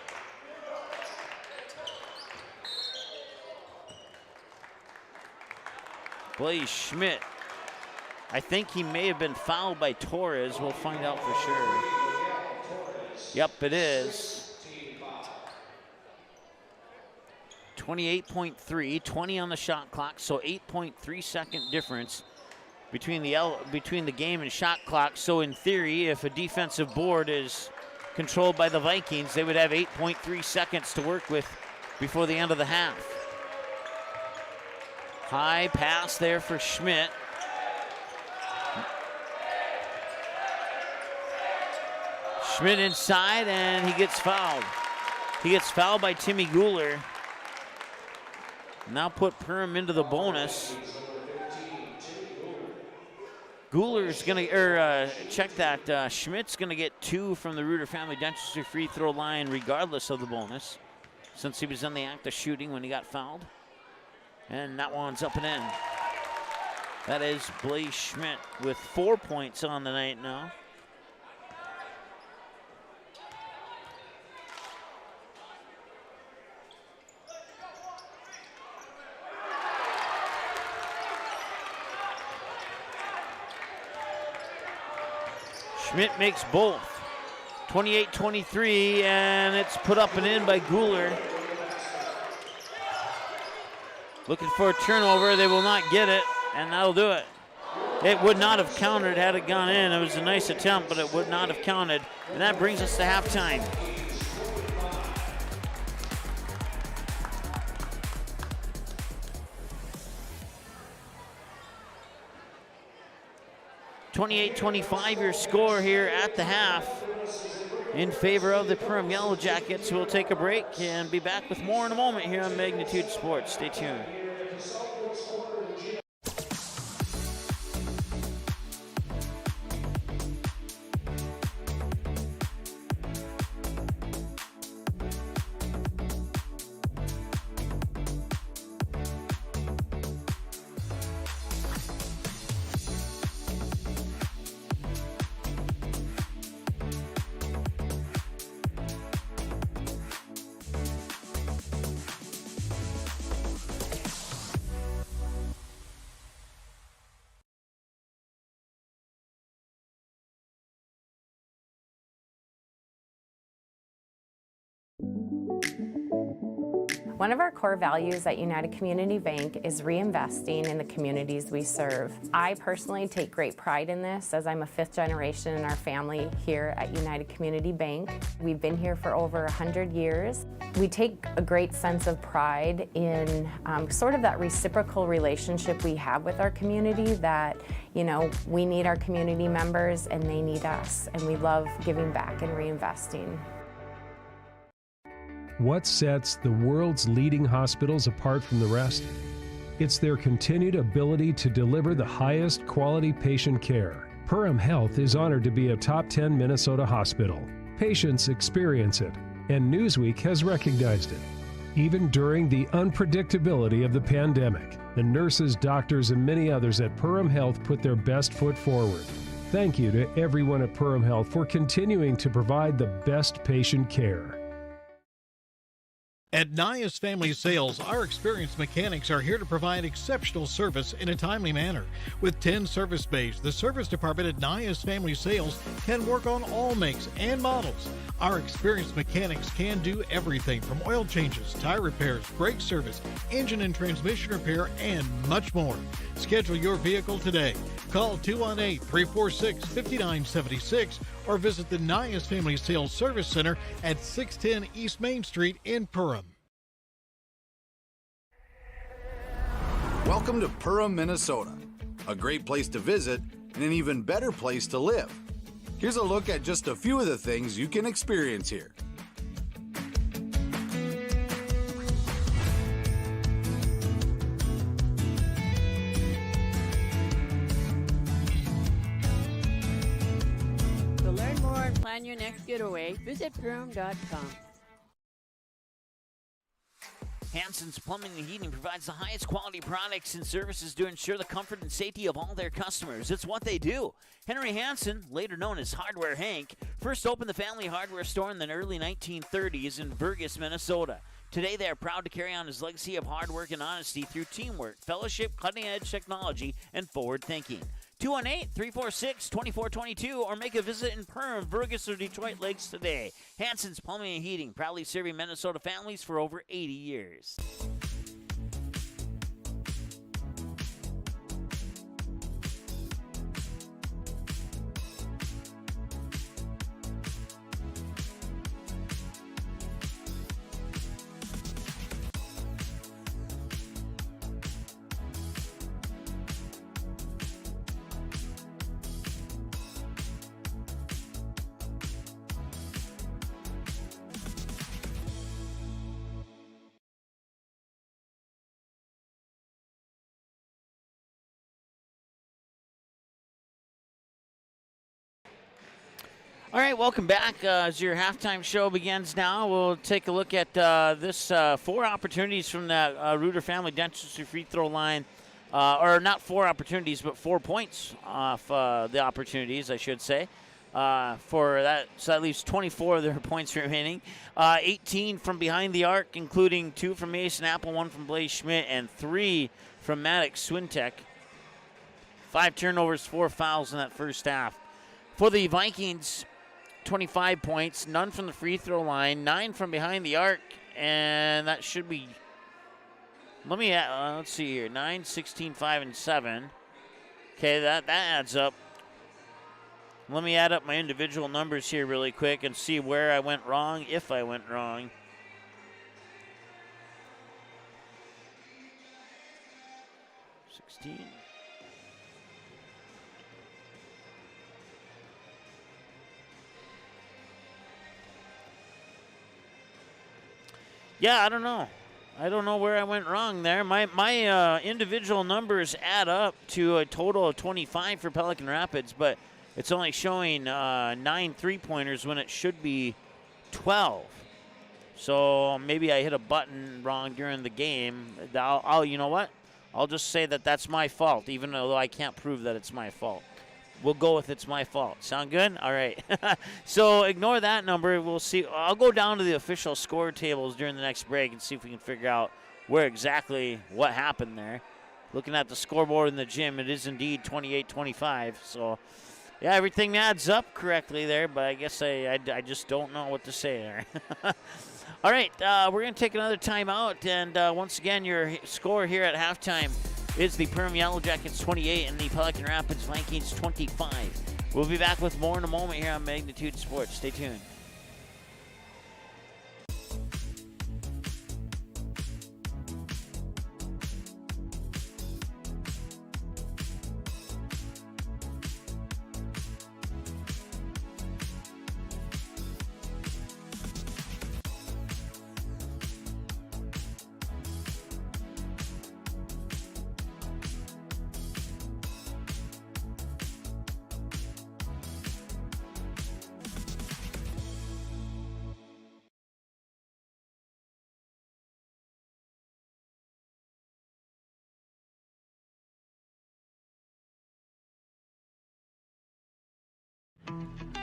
Blaze Schmidt, I think he may have been fouled by Torres. We'll find out for sure. Yep, it is. 28.3, 20 on the shot clock, so 8.3-second difference between the game and shot clock. So in theory, if a defensive board is controlled by the Vikings, they would have 8.3 seconds to work with before the end of the half. High pass there for Schmidt. Schmidt inside, and he gets fouled. He gets fouled by Timmy Guler. Now put Perham into the bonus. Guler's gonna, check that. Schmidt's gonna get 2 from the Reuter Family Dentistry free throw line regardless of the bonus, since he was in the act of shooting when he got fouled. And that one's up and in. That is Blaze Schmidt with 4 points on the night now. Schmidt makes both. 28-23, and it's put up and in by Guler. Looking for a turnover. They will not get it, and that'll do it. It would not have counted had it gone in. It was a nice attempt, but it would not have counted. And that brings us to halftime. (28-25) your score here at the half in favor of the Perham Yellow Jackets. We'll take a break and be back with more in a moment here on Magnitude Sports. Stay tuned. One of our core values at United Community Bank is reinvesting in the communities we serve. I personally take great pride in this, as I'm a 5th generation in our family here at United Community Bank. We've been here for over 100 years. We take a great sense of pride in sort of that reciprocal relationship we have with our community, that, you know, we need our community members and they need us, and we love giving back and reinvesting. What sets the world's leading hospitals apart from the rest? It's their continued ability to deliver the highest quality patient care. Perham Health is honored to be a top 10 Minnesota hospital. Patients experience it, and Newsweek has recognized it. Even during the unpredictability of the pandemic, the nurses, doctors, and many others at Perham Health put their best foot forward. Thank you to everyone at Perham Health for continuing to provide the best patient care. At Nias Family Sales, our experienced mechanics are here to provide exceptional service in a timely manner. With 10 service bays, the service department at Nias Family Sales can work on all makes and models. Our experienced mechanics can do everything from oil changes, tire repairs, brake service, engine and transmission repair, and much more. Schedule your vehicle today. Call 218-346-5976 or visit the Nias Family Sales Service Center at 610 East Main Street in Perham. Welcome to Perham, Minnesota. A great place to visit and an even better place to live. Here's a look at just a few of the things you can experience here. To learn more and plan your next getaway, visit Perham.com. Hansen's Plumbing and Heating provides the highest quality products and services to ensure the comfort and safety of all their customers. It's what they do. Henry Hansen, later known as Hardware Hank, first opened the family hardware store in the early 1930s in Burgess, Minnesota. Today, they are proud to carry on his legacy of hard work and honesty through teamwork, fellowship, cutting-edge technology, and forward thinking. 218-346-2422 or make a visit in Perham, Burgess, or Detroit Lakes today. Hansen's Plumbing and Heating, proudly serving Minnesota families for over 80 years. All right, welcome back. As your halftime show begins now, we'll take a look at this 4 opportunities from the Reuter Family Dentistry free throw line. Or not 4 opportunities, but 4 points off the opportunities, I should say. For that, so that leaves 24 of their points remaining. 18 from behind the arc, including 2 from Mason Apple, 1 from Blaze Schmidt, and 3 from Maddox Swintek. 5 turnovers, 4 fouls in that first half For the Vikings, 25 points, none from the free throw line, 9 from behind the arc, and that should be, let's see here, 9, 16, 5, and 7. Okay, that adds up. Let me add up my individual numbers here really quick and see where I went wrong, if I went wrong. Yeah, I don't know. I don't know where I went wrong there. My individual numbers add up to a total of 25 for Pelican Rapids, but it's only showing 9 3-pointers when it should be 12. So maybe I hit a button wrong during the game. You know what? I'll just say that that's my fault, even though I can't prove that it's my fault. We'll go with it's my fault. Sound good? All right. So ignore that number. We'll see. I'll go down to the official score tables during the next break and see if we can figure out where exactly what happened there. Looking at the scoreboard in the gym, it is indeed 28-25. So, yeah, everything adds up correctly there, but I guess I just don't know what to say there. All right, we're going to take another timeout, and once again, your score here at halftime is the Perham Yellow Jackets 28 and the Pelican Rapids Vikings 25. We'll be back with more in a moment here on Magnitude Sports. Stay tuned.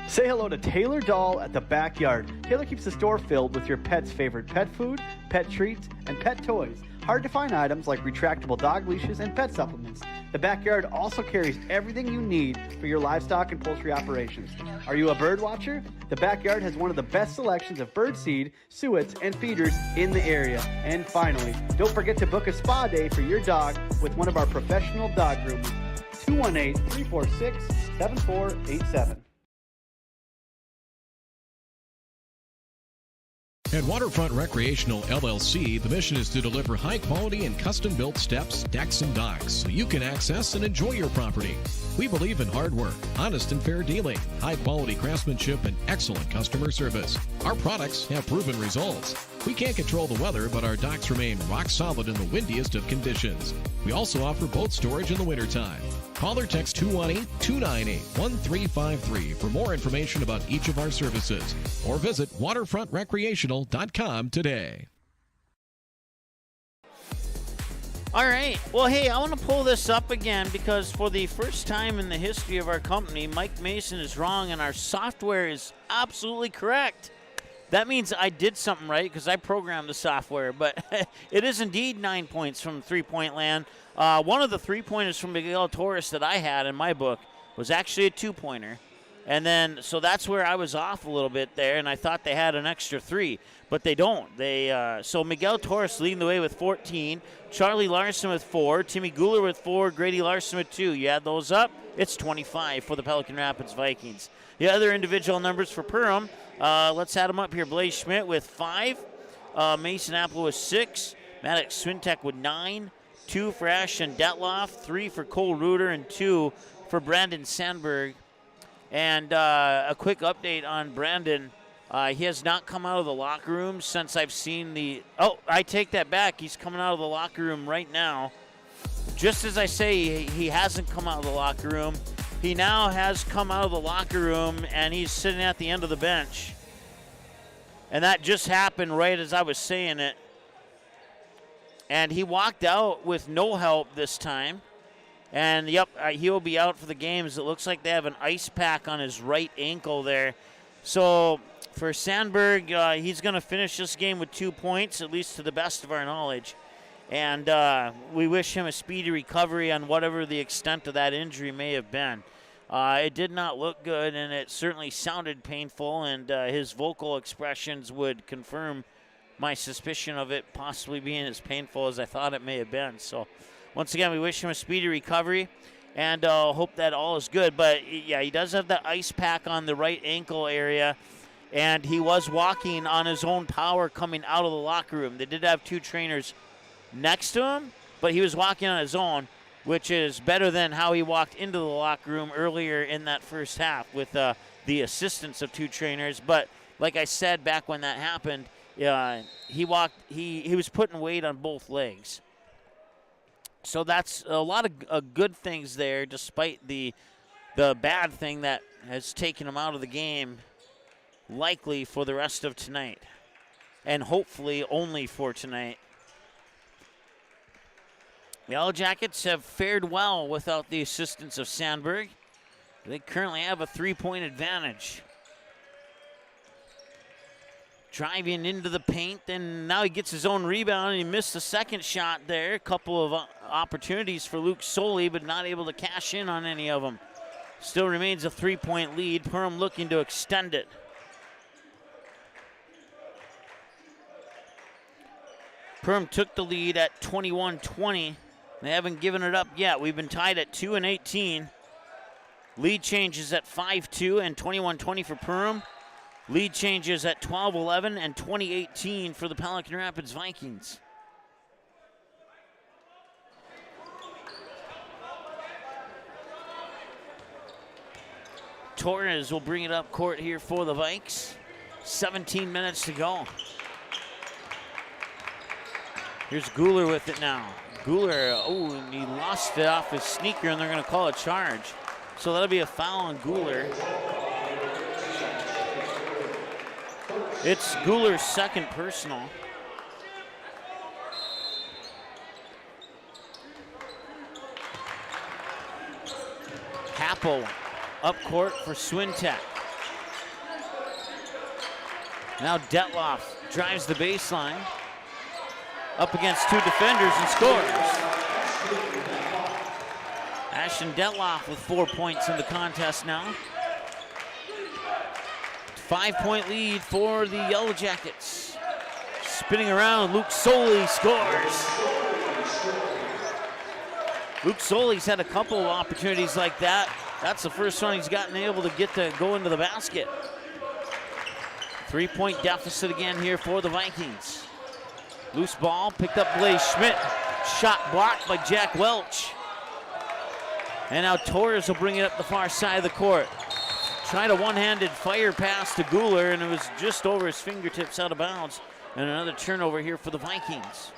Say hello to Taylor Doll at the Backyard. Taylor keeps the store filled with your pet's favorite pet food, pet treats, and pet toys. Hard to find items like retractable dog leashes and pet supplements. The Backyard also carries everything you need for your livestock and poultry operations. Are you a bird watcher? The Backyard has one of the best selections of bird seed, suets, and feeders in the area. And finally, don't forget to book a spa day for your dog with one of our professional dog groomers. 218-346-7487. At Waterfront Recreational LLC, the mission is to deliver high-quality and custom-built steps, decks, and docks so you can access and enjoy your property. We believe in hard work, honest and fair dealing, high-quality craftsmanship, and excellent customer service. Our products have proven results. We can't control the weather, but our docks remain rock solid in the windiest of conditions. We also offer boat storage in the wintertime. Call or text 218-298-1353 for more information about each of our services, or visit waterfrontrecreational.com today. All right. Well, hey, I want to pull this up again because for the first time in the history of our company, Mike Mason is wrong and our software is absolutely correct. That means I did something right because I programmed the software, but it is indeed 9 points from three-point land. One of the three-pointers from Miguel Torres that I had in my book was actually a two-pointer. And then, so that's where I was off a little bit there, and I thought they had an extra 3, but they don't. So Miguel Torres leading the way with 14, Charlie Larson with 4, Timmy Guler with 4, Grady Larson with 2. You add those up, it's 25 for the Pelican Rapids Vikings. The other individual numbers for Perham, let's add them up here. Blaze Schmidt with 5, Mason Apple with 6, Maddox Swintek with 9, 2 for Ashton Detloff, 3 for Cole Reuter, and 2 for Brandon Sandberg. And a quick update on Brandon. He has not come out of the locker room since I've seen the... Oh, I take that back. He's coming out of the locker room right now. Just as I say, he hasn't come out of the locker room. He now has come out of the locker room, and he's sitting at the end of the bench. And that just happened right as I was saying it. And he walked out with no help this time. And, yep, he'll be out for the games. It looks like they have an ice pack on his right ankle there. So for Sandberg, he's going to finish this game with 2 points, at least to the best of our knowledge. And we wish him a speedy recovery on whatever the extent of that injury may have been. It did not look good, and it certainly sounded painful, and his vocal expressions would confirm my suspicion of it possibly being as painful as I thought it may have been. So once again, we wish him a speedy recovery and hope that all is good. But yeah, he does have the ice pack on the right ankle area, and he was walking on his own power coming out of the locker room. They did have 2 trainers next to him, but he was walking on his own, which is better than how he walked into the locker room earlier in that first half with the assistance of 2 trainers. But like I said back when that happened, he was putting weight on both legs. So that's a lot of good things there, despite the bad thing that has taken him out of the game, likely for the rest of tonight, and hopefully only for tonight. The Yellow Jackets have fared well without the assistance of Sandberg. They currently have a 3-point advantage. Driving into the paint, and now he gets his own rebound, and he missed the second shot there. A couple of opportunities for Luke Soley, but not able to cash in on any of them. Still remains a 3-point lead. Perham looking to extend it. Perham took the lead at 21-20. They haven't given it up yet. We've been tied at 2 and 18. Lead changes at 5-2 and 21-20 for Perham. Lead changes at 12-11 and 20-18 for the Pelican Rapids Vikings. Torres will bring it up court here for the Vikes. 17 minutes to go. Here's Guler with it now. Guler, and he lost it off his sneaker, and they're going to call a charge. So that'll be a foul on Guler. It's Guler's second personal. Happel up court for Swintek. Now Detloff drives the baseline. Up against 2 defenders and scores. Ashton Detloff with 4 points in the contest now. 5-point lead for the Yellow Jackets. Spinning around, Luke Soley scores. Luke Soley's had a couple of opportunities like that. That's the first one he's gotten able to get to go into the basket. 3-point deficit again here for the Vikings. Loose ball, picked up Blaze Schmidt. Shot blocked by Jack Welch. And now Torres will bring it up the far side of the court. Tried a one-handed fire pass to Guler, and it was just over his fingertips out of bounds. And another turnover here for the Vikings.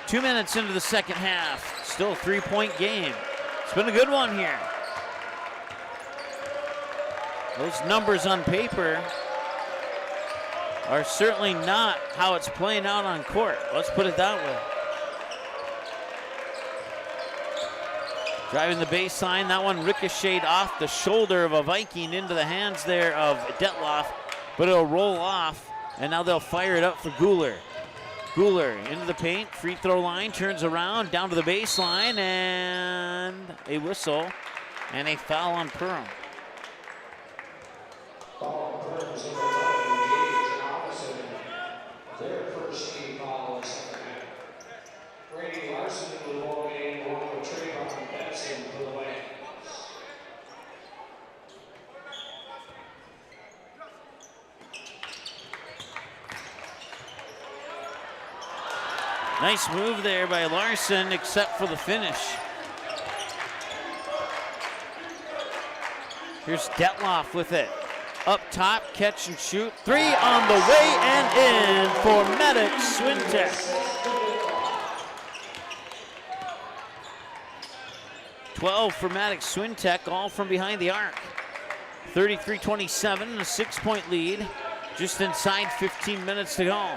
Two minutes into the second half. Still a 3-point game. It's been a good one here. Those numbers on paper are certainly not how it's playing out on court. Let's put it that way. Driving the baseline, that one ricocheted off the shoulder of a Viking into the hands there of Detloff, but it'll roll off, and now they'll fire it up for Guler. Guler into the paint, free throw line, turns around, down to the baseline, and a whistle, and a foul on Perham. Their first team foul in the second half. Brady Larson in the ball game, along with Trayvon Benson for the Vikings. Nice move there by Larson, except for the finish. Here's Detloff with it. Up top, catch and shoot. 3 on the way and in for Maddox Swintek. 12 for Maddox Swintek, all from behind the arc. 33-27, a 6-point lead. Just inside 15 minutes to go.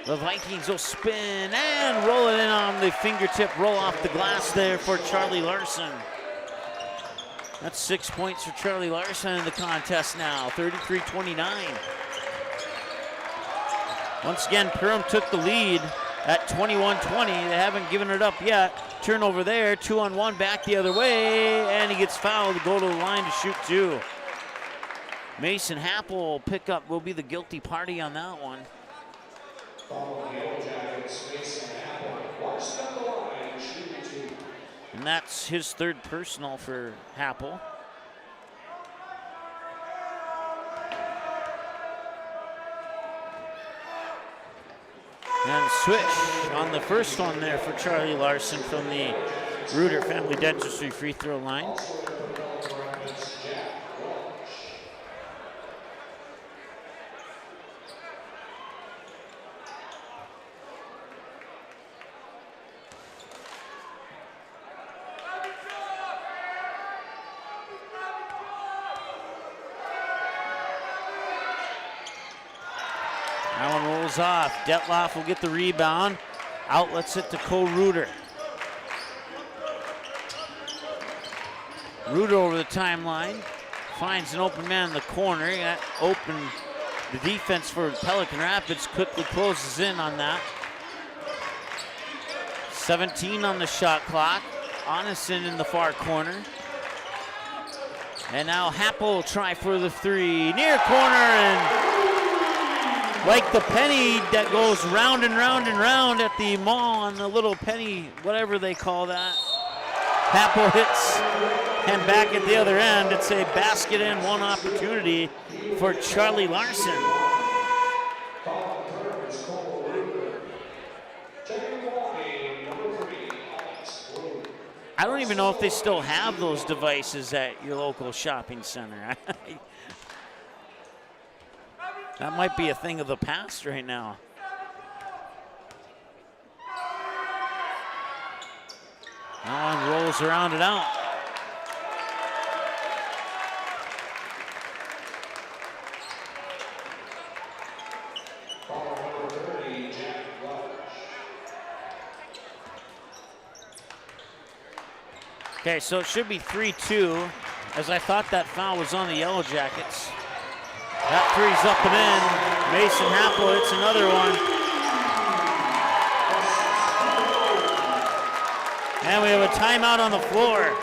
The Vikings will spin and roll it in on the fingertip roll off the glass there for Charlie Larson. That's 6 points for Charlie Larson in the contest now, 33-29. Once again, Perham took the lead at 21-20. They haven't given it up yet. Turnover there, 2-on-1, back the other way, and he gets fouled to go to the line to shoot 2. Mason Happel will pick up, will be the guilty party on that one. And that's his 3rd personal for Happel. And switch on the first one there for Charlie Larson from the Reuter Family Dentistry free throw line. That one rolls off. Detloff will get the rebound. Outlets it to Cole Reuter. Reuter over the timeline. Finds an open man in the corner. Got open. The defense for Pelican Rapids quickly closes in on that. 17 on the shot clock. Onison in the far corner. And now Happel will try for the 3. Near corner, and like the penny that goes round and round and round at the mall on the little penny, whatever they call that. Happel hits, and back at the other end, it's a basket and 1 opportunity for Charlie Larson. I don't even know if they still have those devices at your local shopping center. That might be a thing of the past right now. That one rolls around and out. Okay, so it should be 3-2, as I thought that foul was on the Yellow Jackets. That 3's up and in. Mason Happel hits another one. And we have a timeout on the floor.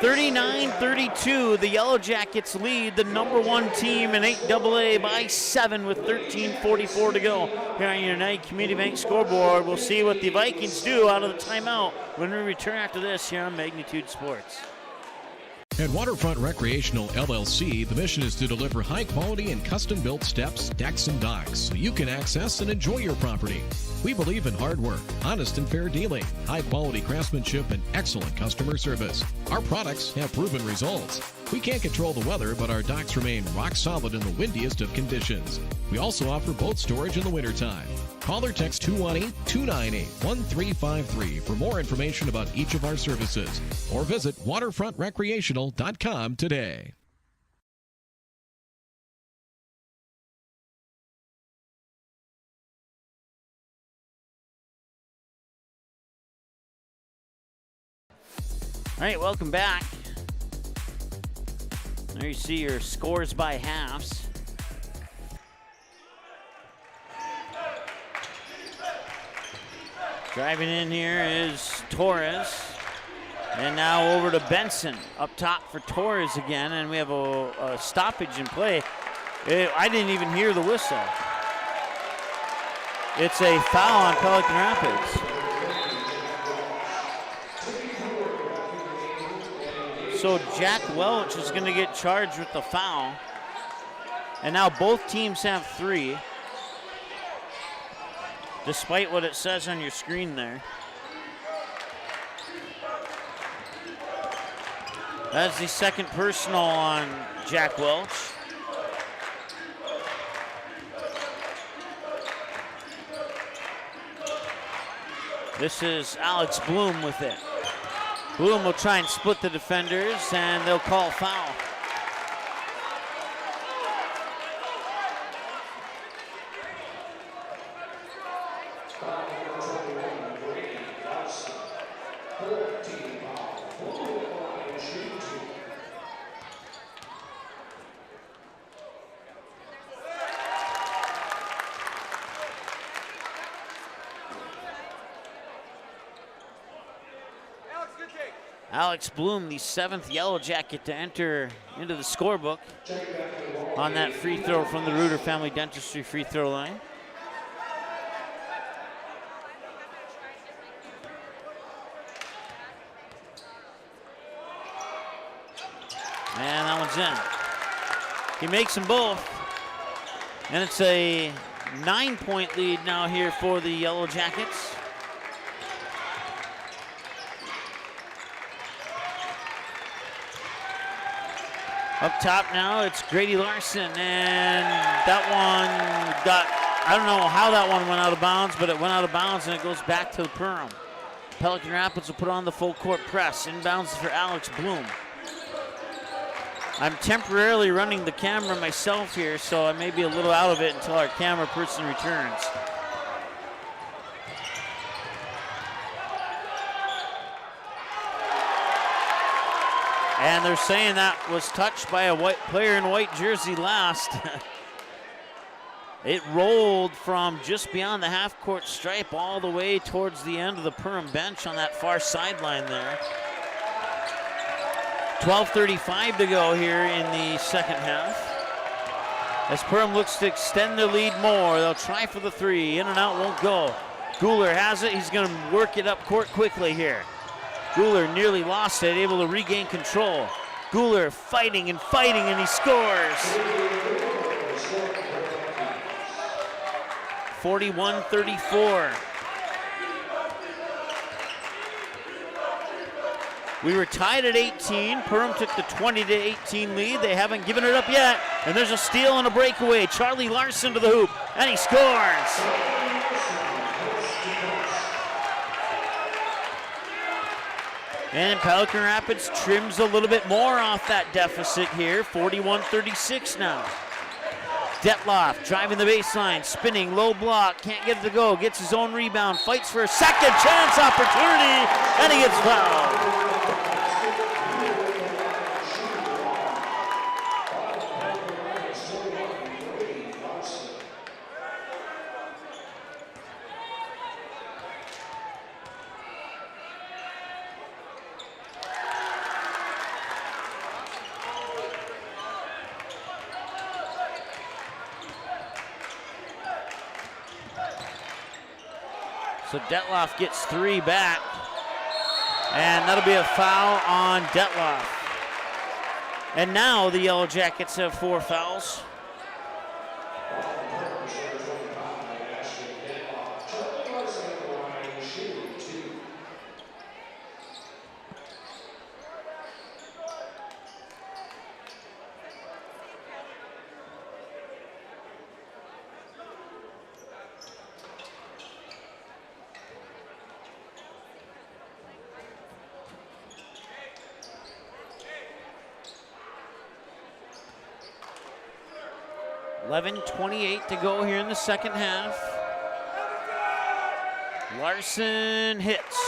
39-32, the Yellow Jackets lead the #1 team in 8AA by 7 with 13:44 to go here on your United Community Bank scoreboard. We'll see what the Vikings do out of the timeout when we return after this here on Magnitude Sports. At Waterfront Recreational LLC, the mission is to deliver high-quality and custom-built steps, decks, and docks so you can access and enjoy your property. We believe in hard work, honest and fair dealing, high-quality craftsmanship, and excellent customer service. Our products have proven results. We can't control the weather, but our docks remain rock solid in the windiest of conditions. We also offer boat storage in the wintertime. Call or text 218-298-1353 for more information about each of our services, or visit waterfrontrecreational.com today. All right, welcome back. There you see your scores by halves. Driving in here is Torres. And now over to Benson. Up top for Torres again, and we have a stoppage in play. I didn't even hear the whistle. It's a foul on Pelican Rapids. So Jack Welch is going to get charged with the foul. And now both teams have 3. Despite what it says on your screen there. That's the second personal on Jack Welch. This is Alex Bloom with it. Bloom will try and split the defenders, and they'll call foul. Alex Bloom, the 7th Yellow Jacket to enter into the scorebook on that free throw from the Reuter Family Dentistry free throw line. And that one's in. He makes them both. And it's a 9-point lead now here for the Yellow Jackets. Up top now, it's Grady Larson, and that one got, I don't know how that one went out of bounds, but it went out of bounds and it goes back to the Perham. Pelican Rapids will put on the full court press. Inbounds for Alex Bloom. I'm temporarily running the camera myself here, so I may be a little out of it until our camera person returns. And they're saying that was touched by a white player in white jersey last. It rolled from just beyond the half-court stripe all the way towards the end of the Perham bench on that far sideline there. 12:35 to go here in the second half. As Perham looks to extend their lead more, they'll try for the three. In and out won't go. Guler has it. He's going to work it up court quickly here. Guler nearly lost it, able to regain control. Guler fighting, and he scores. 41-34. We were tied at 18. Perham took the 20-18 lead. They haven't given it up yet. And there's a steal and a breakaway. Charlie Larson to the hoop, and he scores. And Pelican Rapids trims a little bit more off that deficit here. 41-36 now. Detloff driving the baseline, spinning, low block, can't get it to go, gets his own rebound, fights for a second chance opportunity, and he gets fouled. So Detloff gets 3 back, and that'll be a foul on Detloff. And now the Yellow Jackets have 4 fouls. .28 to go here in the second half. Larson hits.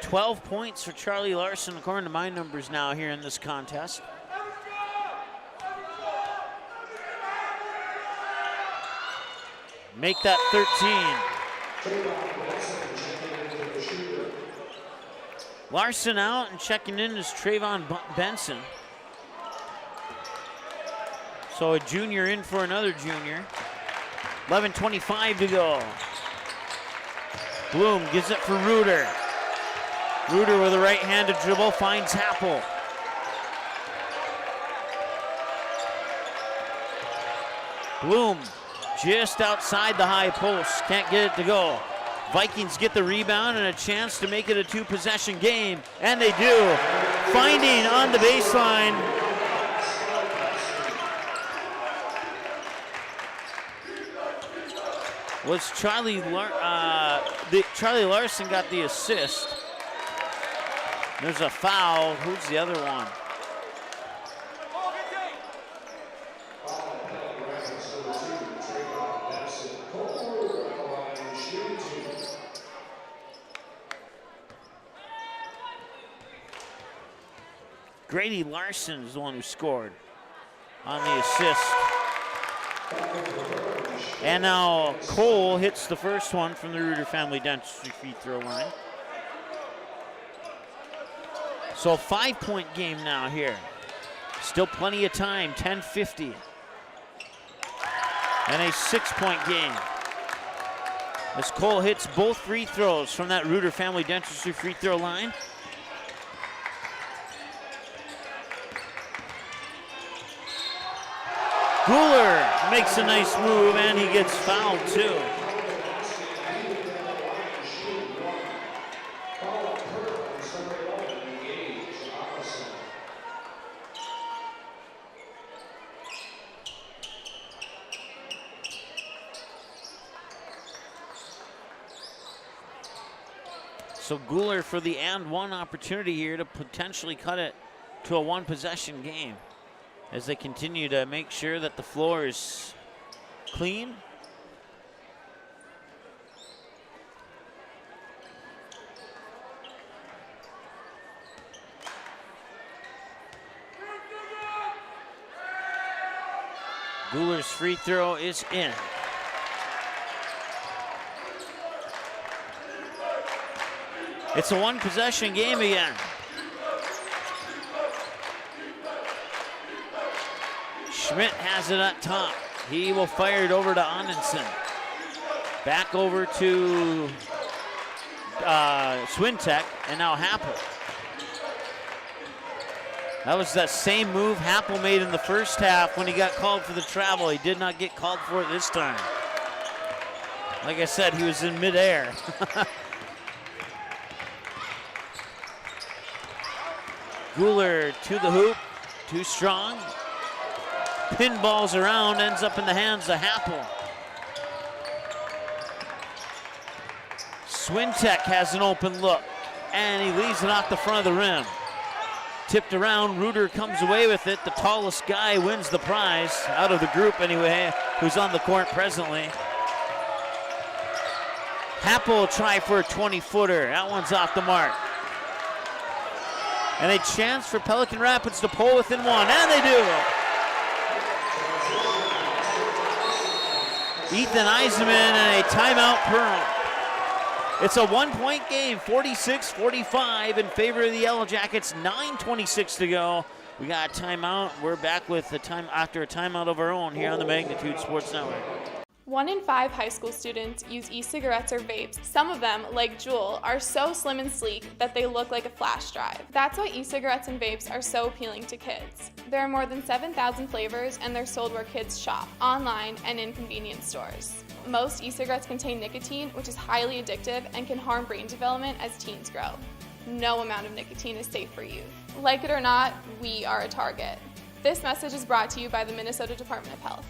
$12 points for Charlie Larson, according to my numbers now here in this contest. Make that 13. Larson out, and checking in is Trayvon Benson. So a junior in for another junior. 11:25 to go. Bloom gives it for Reuter. Reuter with a right-handed dribble finds Happel. Bloom just outside the high post, can't get it to go. Vikings get the rebound and a chance to make it a 2-possession game, and they do. Finding on the baseline. Was Charlie Larson got the assist. There's a foul. Who's the other one? Grady Larson is the one who scored on the assist. And now Cole hits the first one from the Reuter Family Dentistry free throw line. So a 5-point game now here. Still plenty of time, 10:50. And a 6-point game. As Cole hits both free throws from that Reuter Family Dentistry free throw line. Guler makes a nice move and he gets fouled too. So Guler for the and one opportunity here to potentially cut it to a one-possession game as they continue to make sure that the floor is clean. Guler's free throw is in. It's a one-possession game again. Schmidt has it up top. He will fire it over to Anundsen. Back over to Swintek, and now Happel. That was that same move Happel made in the first half when he got called for the travel. He did not get called for it this time. Like I said, he was in midair. Guler to the hoop, too strong. Pinballs around, ends up in the hands of Happel. Swintek has an open look, and he leaves it off the front of the rim. Tipped around, Reuter comes away with it. The tallest guy wins the prize, out of the group anyway, who's on the court presently. Happel will try for a 20-footer. That one's off the mark. And a chance for Pelican Rapids to pull within one, and they do. Ethan Eisenman and a timeout Perham. It's a one-point game, 46-45 in favor of the Yellow Jackets, 9:26 to go. We got a timeout. We're back with the time after a timeout of our own here on the Magnitude Sports Network. 1 in 5 high school students use e-cigarettes or vapes. Some of them, like Juul, are so slim and sleek that they look like a flash drive. That's why e-cigarettes and vapes are so appealing to kids. There are more than 7,000 flavors and they're sold where kids shop, online and in convenience stores. Most e-cigarettes contain nicotine, which is highly addictive and can harm brain development as teens grow. No amount of nicotine is safe for youth. Like it or not, we are a target. This message is brought to you by the Minnesota Department of Health.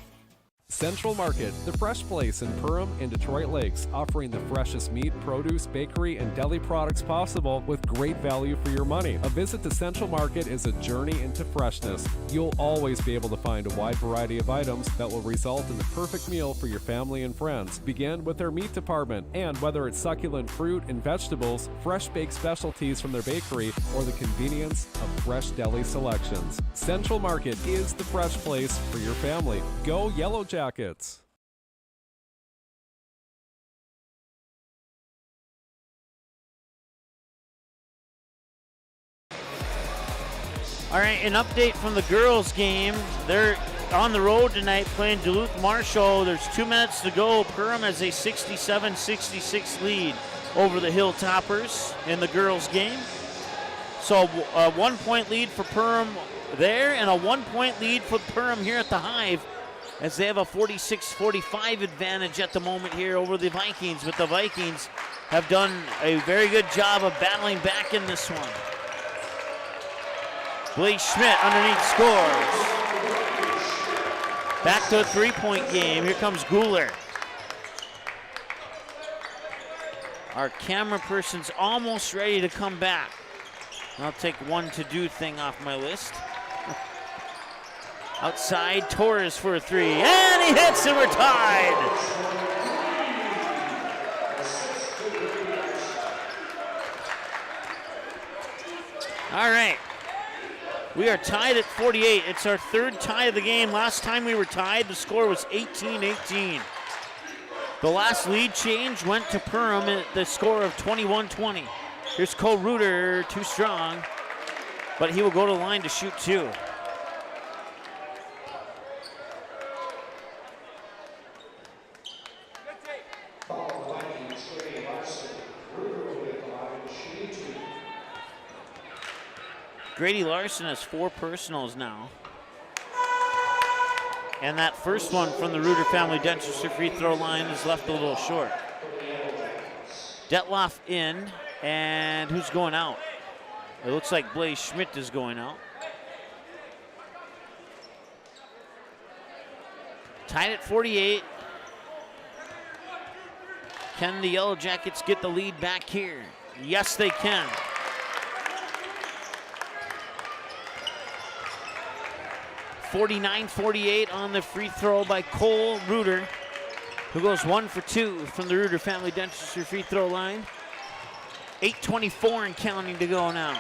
Central Market, the fresh place in Perham and Detroit Lakes, offering the freshest meat, produce, bakery, and deli products possible with great value for your money. A visit to Central Market is a journey into freshness. You'll always be able to find a wide variety of items that will result in the perfect meal for your family and friends. Begin with their meat department, and whether it's succulent fruit and vegetables, fresh baked specialties from their bakery, or the convenience of fresh deli selections. Central Market is the fresh place for your family. Go Yellow Jackets. All right, an update from the girls' game. They're on the road tonight playing Duluth Marshall. There's 2 minutes to go. Perham has a 67-66 lead over the Hilltoppers in the girls' game. So a 1-point lead for Perham there and a 1-point lead for Perham here at the Hive, as they have a 46-45 advantage at the moment here over the Vikings, but the Vikings have done a very good job of battling back in this one. Blaze Schmidt underneath scores. Back to a 3-point game. Here comes Guler. Our camera person's almost ready to come back. I'll take one to-do thing off my list. Outside, Torres for a 3, and he hits, and we're tied. All right. We are tied at 48. It's our third tie of the game. Last time we were tied, the score was 18-18. The last lead change went to Perham at the score of 21-20. Here's Cole Reuter, too strong, but he will go to the line to shoot two. Grady Larson has 4 personals now. And that first one from the Reuter family dentistry free throw line is left a little short. Detloff in, and who's going out? It looks like Blaze Schmidt is going out. Tied at 48. Can the Yellow Jackets get the lead back here? Yes, they can. .49-48 on the free throw by Cole Reuter, who goes 1 for 2 from the Reuter family dentistry free throw line. 8:24 and counting to go now.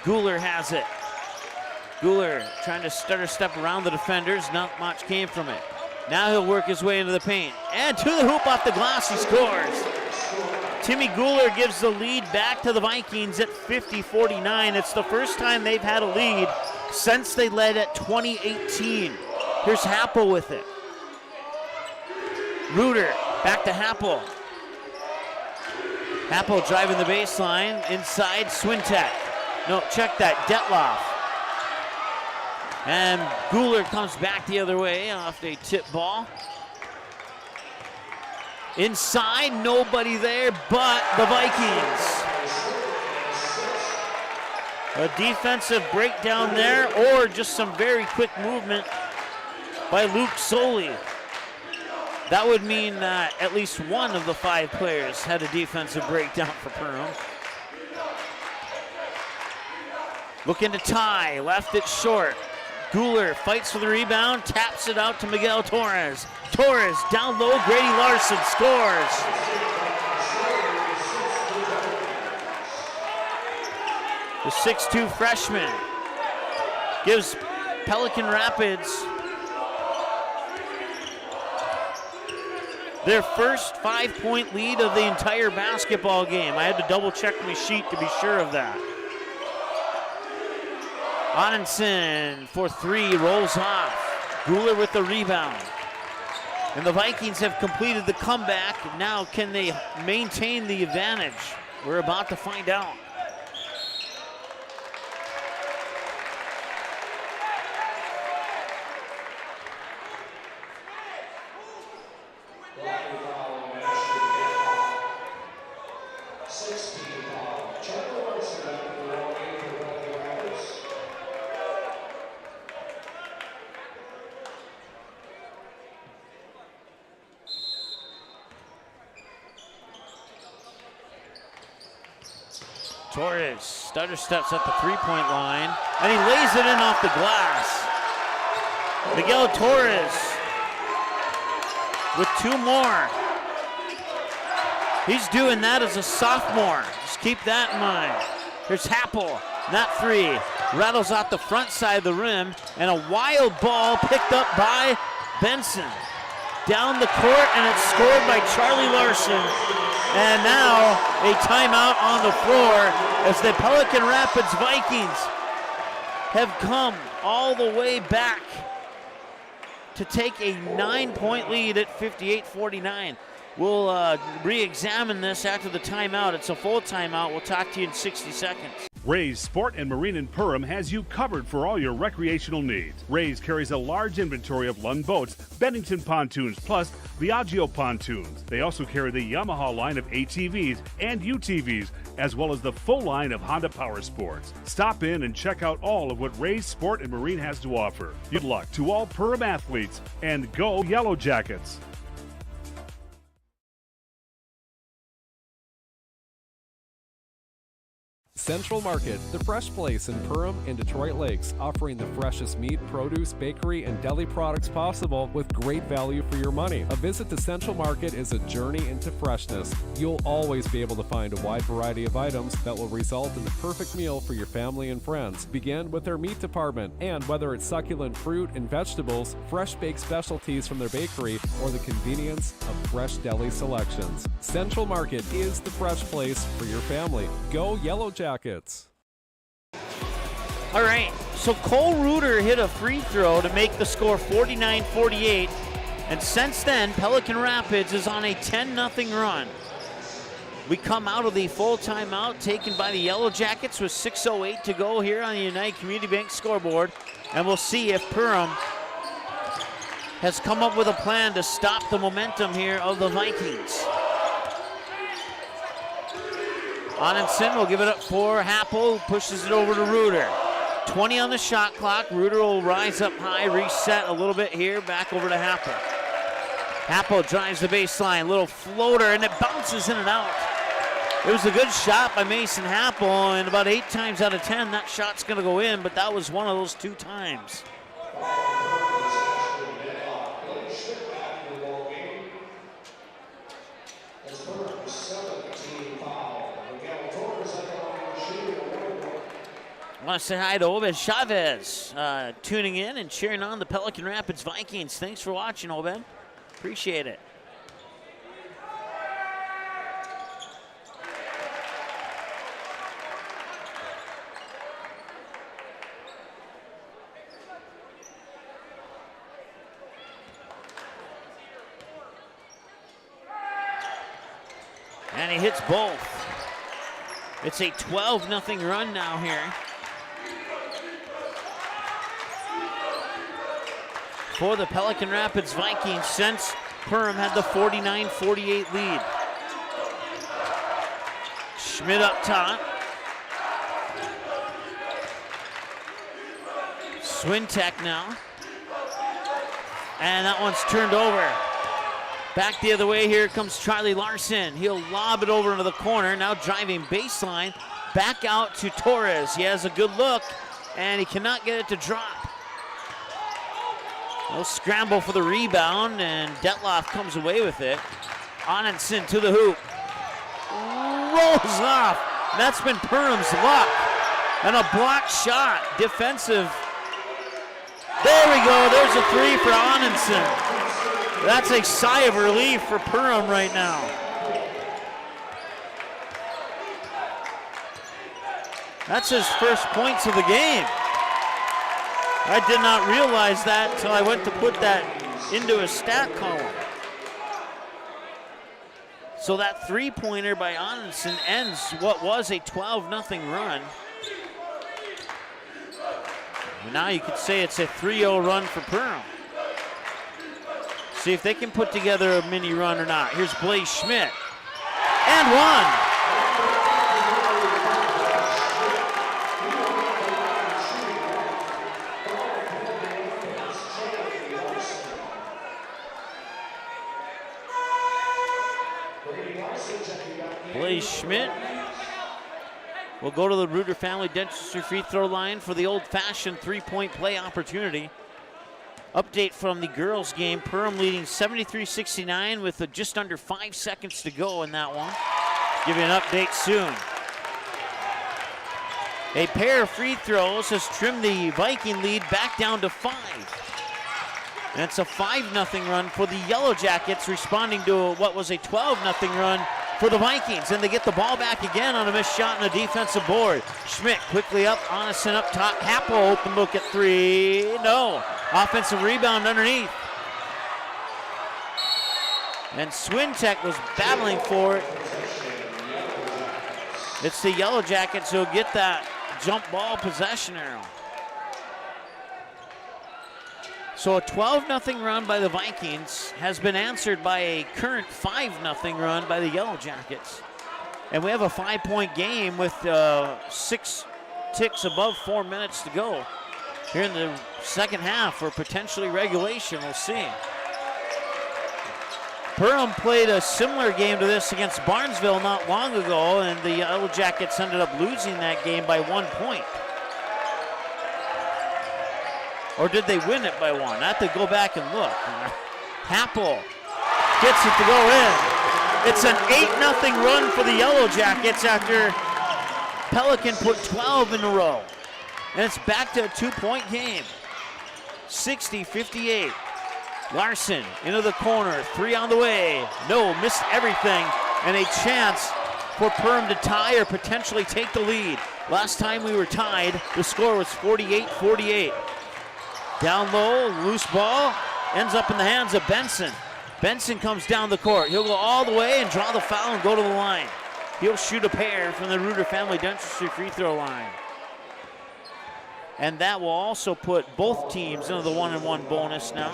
Guler has it. Guler trying to stutter step around the defenders. Not much came from it. Now he'll work his way into the paint. And to the hoop off the glass, he scores. Timmy Guler gives the lead back to the Vikings at 50-49. It's the first time they've had a lead since they led at 2018. Here's Happel with it. Reuter back to Happel. Happel driving the baseline. Inside, Swintek. No, check that, Detloff. And Guler comes back the other way off a tip ball. Inside, nobody there but the Vikings. A defensive breakdown there, or just some very quick movement by Luke Soley. That would mean that at least one of the 5 players had a defensive breakdown for Perham. Looking to tie, left it short. Guler fights for the rebound, taps it out to Miguel Torres. Torres down low, Grady Larson scores. The 6'2 freshman gives Pelican Rapids their first 5-point lead of the entire basketball game. I had to double check my sheet to be sure of that. Onenson for 3, rolls off. Guler with the rebound. And the Vikings have completed the comeback. Now can they maintain the advantage? We're about to find out. Torres stutter steps at the 3-point line, and he lays it in off the glass. Miguel Torres with 2 more. He's doing that as a sophomore. Just keep that in mind. Here's Happel, that 3. Rattles out the front side of the rim, and a wild ball picked up by Benson. Down the court, and it's scored by Charlie Larson. And now a timeout on the floor as the Pelican Rapids Vikings have come all the way back to take a 9-point lead at 58-49. We'll re-examine this after the timeout. It's a full timeout. We'll talk to you in 60 seconds. Ray's Sport and Marine in Perham has you covered for all your recreational needs. Ray's carries a large inventory of Lund boats, Bennington pontoons, plus Viaggio pontoons. They also carry the Yamaha line of ATVs and UTVs, as well as the full line of Honda Power Sports. Stop in and check out all of what Ray's Sport and Marine has to offer. Good luck to all Perham athletes, and go Yellow Jackets! Central Market, the fresh place in Perham and Detroit Lakes, offering the freshest meat, produce, bakery, and deli products possible with great value for your money. A visit to Central Market is a journey into freshness. You'll always be able to find a wide variety of items that will result in the perfect meal for your family and friends. Begin with their meat department, and whether it's succulent fruit and vegetables, fresh baked specialties from their bakery, or the convenience of fresh deli selections, Central Market is the fresh place for your family. Go Yellow Jackets! All right, so Cole Reuter hit a free throw to make the score 49-48, and since then, Pelican Rapids is on a 10-0 run. We come out of the full timeout taken by the Yellow Jackets with 6:08 to go here on the United Community Bank scoreboard, and we'll see if Perham has come up with a plan to stop the momentum here of the Vikings. Anundsen will give it up for Happel, pushes it over to Reuter. 20 on the shot clock. Reuter will rise up high, reset a little bit here, back over to Happel. Happel drives the baseline, little floater, and it bounces in and out. It was a good shot by Mason Happel, and about 8 times out of 10, that shot's gonna go in, but that was one of those 2 times. I want to say hi to Obed Chavez, tuning in and cheering on the Pelican Rapids Vikings. Thanks for watching, Obed. Appreciate it. And he hits both. It's a 12-0 run now here. For the Pelican Rapids Vikings since Perham had the 49-48 lead. Schmidt up top. Swintek now. And that one's turned over. Back the other way, here comes Charlie Larson. He'll lob it over into the corner, now driving baseline. Back out to Torres. He has a good look, and he cannot get it to drop. No scramble for the rebound, and Detloff comes away with it. Anundsen to the hoop. Rolls off. That's been Perham's luck. And a block shot. Defensive. There we go. There's a 3 for Anundsen. That's a sigh of relief for Perham right now. That's his first points of the game. I did not realize that until I went to put that into a stat column. So that 3-pointer by Anundsen ends what was a 12-0 run. And now you could say it's a 3-0 run for Perham. See if they can put together a mini run or not. Here's Blaze Schmidt. And one. Blaze Schmidt will go to the Reuter Family Dentistry free throw line for the old-fashioned 3-point play opportunity. Update from the girls' game. Perham leading 73-69 with just under 5 seconds to go in that one. Give you an update soon. A pair of free throws has trimmed the Viking lead back down to 5. And it's a 5-0 run for the Yellow Jackets, responding to what was a 12-0 run for the Vikings. And they get the ball back again on a missed shot and a defensive board. Schmidt quickly up, Anundsen up top. Happel open look at 3. No. Offensive rebound underneath. And Swintek was battling for it. It's the Yellow Jackets who'll get that jump ball possession arrow. So a 12-0 run by the Vikings has been answered by a current 5-0 run by the Yellow Jackets. And we have a 5-point game with 6 ticks above 4 minutes to go here in the second half, or potentially regulation. We'll see. Perham played a similar game to this against Barnesville not long ago, and the Yellow Jackets ended up losing that game by 1 point. Or did they win it by 1? I have to go back and look. Happel gets it to go in. It's an 8-0 run for the Yellow Jackets after Pelican put 12 in a row. And it's back to a 2-point game. 60-58. Larson into the corner, 3 on the way. No, missed everything, and a chance for Perham to tie or potentially take the lead. Last time we were tied, the score was 48-48. Down low, loose ball, ends up in the hands of Benson. Benson comes down the court. He'll go all the way and draw the foul and go to the line. He'll shoot a pair from the Reuter Family Dentistry free throw line. And that will also put both teams into the 1-and-1 bonus now.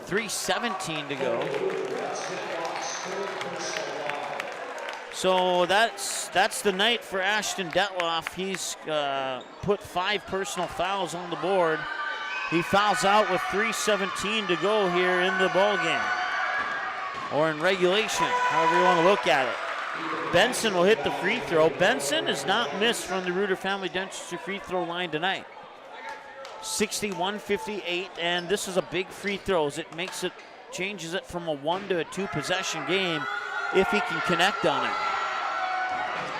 .3:17 to go. So that's the night for Ashton Detloff. He's put 5 personal fouls on the board. He fouls out with 3:17 to go here in the ball game, or in regulation, however you want to look at it. Benson will hit the free throw. Benson has not missed from the Reuter Family Dentistry free throw line tonight. 61-58, and this is a big free throws. It changes it from a 1 to a 2 possession game if he can connect on it.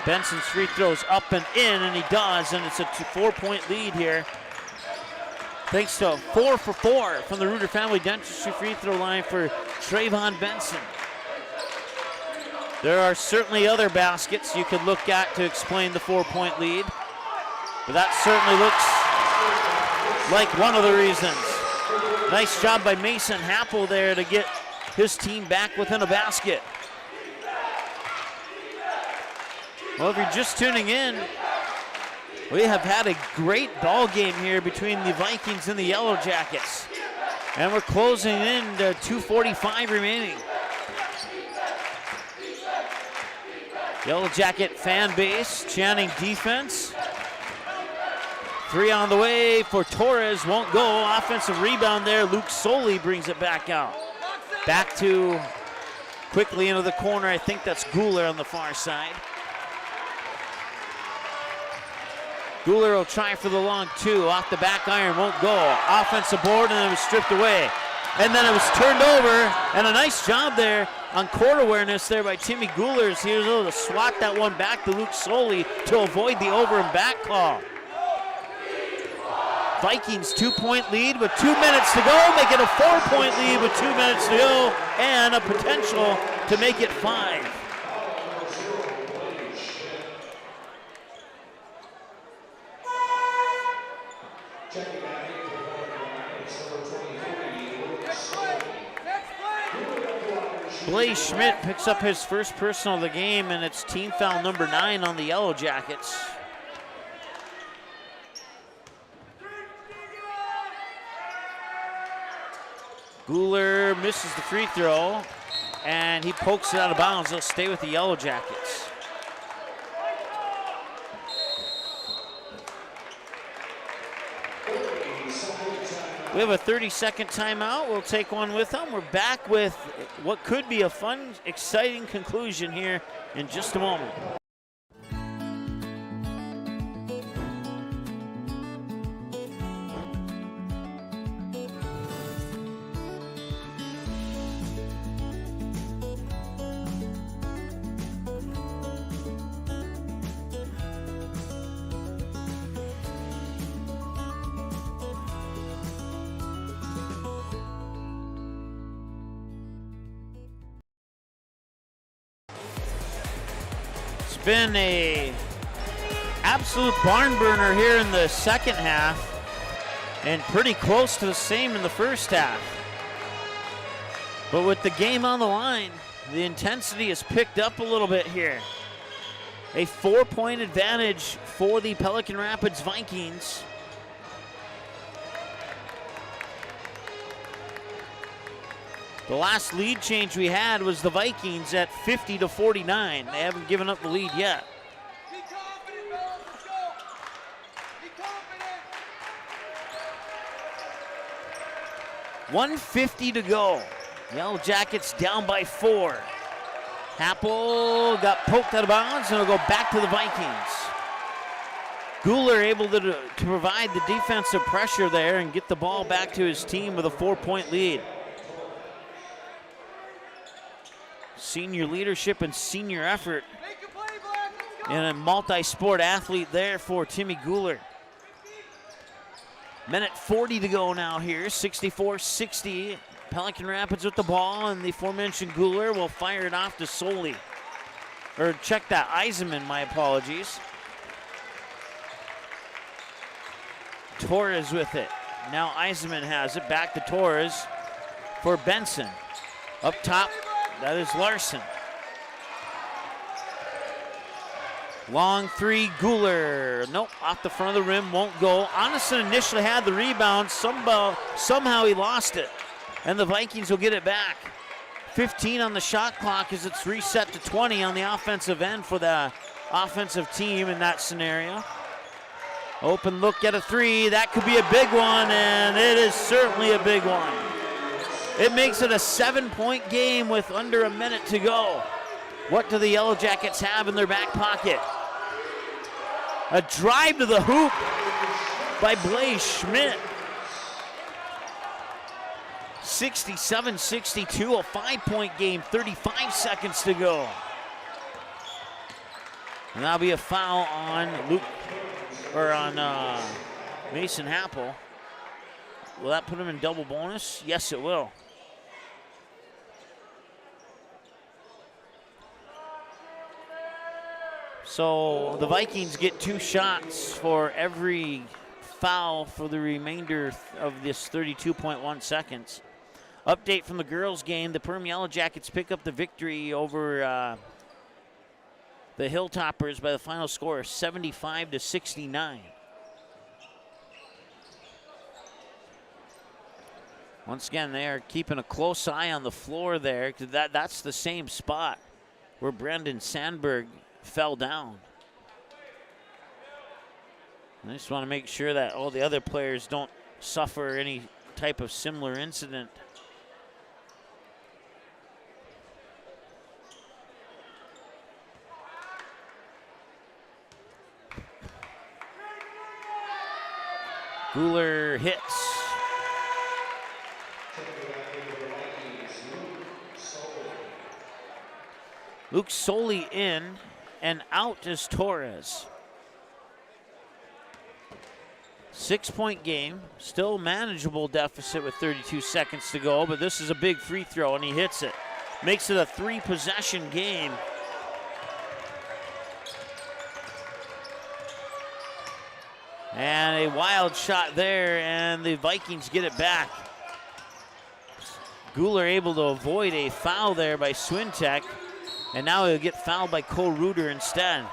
Benson's free throws up and in, and he does, and it's a 4-point lead here. Thanks to 4 for 4 from the Reuter Family Dentistry free throw line for Trayvon Benson. There are certainly other baskets you could look at to explain the 4-point lead, but that certainly looks like one of the reasons. Nice job by Mason Happel there to get his team back within a basket. Well, if you're just tuning in, we have had a great ball game here between the Vikings and the Yellow Jackets. And we're closing in to 2:45 remaining. Yellow Jacket fan base chanting defense. 3 on the way for Torres, won't go. Offensive rebound there. Luke Soley brings it back out. Back to quickly into the corner. I think that's Guler on the far side. Guler will try for the long 2. Off the back iron, won't go. Offensive board, and it was stripped away. And then it was turned over, and a nice job there on court awareness there by Timmy Guler. He was able to swat that one back to Luke Soley to avoid the over and back call. Vikings 2-point lead with 2 minutes to go, make it a 4-point lead with 2 minutes to go, and a potential to make it 5. Blaze Schmidt picks up his first personal of the game, and it's team foul number 9 on the Yellow Jackets. Guler misses the free throw, and he pokes it out of bounds. They'll stay with the Yellow Jackets. We have a 30-second timeout. We'll take one with them. We're back with what could be a fun, exciting conclusion here in just a moment. Been a absolute barn burner here in the second half, and pretty close to the same in the first half. But with the game on the line, the intensity has picked up a little bit here. A 4-point advantage for the Pelican Rapids Vikings. The last lead change we had was the Vikings at 50-49. They haven't given up the lead yet. 1:50 to go. Yellow Jackets down by 4. Happel got poked out of bounds, and it'll go back to the Vikings. Guler able to provide the defensive pressure there and get the ball back to his team with a 4-point lead. Senior leadership and senior effort. And a multi-sport athlete there for Timmy Guler. Minute 40 to go now here, 64-60. Pelican Rapids with the ball, and the aforementioned Guler will fire it off to Soley. Or check that, Eisenman, my apologies. Torres with it. Now Eisenman has it, back to Torres for Benson. Up top, that is Larson. Long three, Guler. Nope, off the front of the rim, won't go. Onison initially had the rebound. Somehow he lost it. And the Vikings will get it back. 15 on the shot clock as it's reset to 20 on the offensive end for the offensive team in that scenario. Open look at a three. That could be a big one, and it is certainly a big one. It makes it a 7-point game with under a minute to go. What do the Yellow Jackets have in their back pocket? A drive to the hoop by Blaze Schmidt. 67-62, a 5-point game, 35 seconds to go. And that'll be a foul on Mason Happel. Will that put him in double bonus? Yes, it will. So the Vikings get 2 shots for every foul for the remainder of this 32.1 seconds. Update from the girls' game. The Perham Yellow Jackets pick up the victory over the Hilltoppers by the final score of 75-69. Once again, they are keeping a close eye on the floor there, because that's the same spot where Brendan Sandberg fell down. I just want to make sure that all the other players don't suffer any type of similar incident. Guler hits. Luke Soley in, and out is Torres. 6-point game, still manageable deficit with 32 seconds to go, but this is a big free throw, and he hits it. Makes it a 3-possession game. And a wild shot there, and the Vikings get it back. Guler able to avoid a foul there by Swintek, and now he'll get fouled by Cole Reuter instead.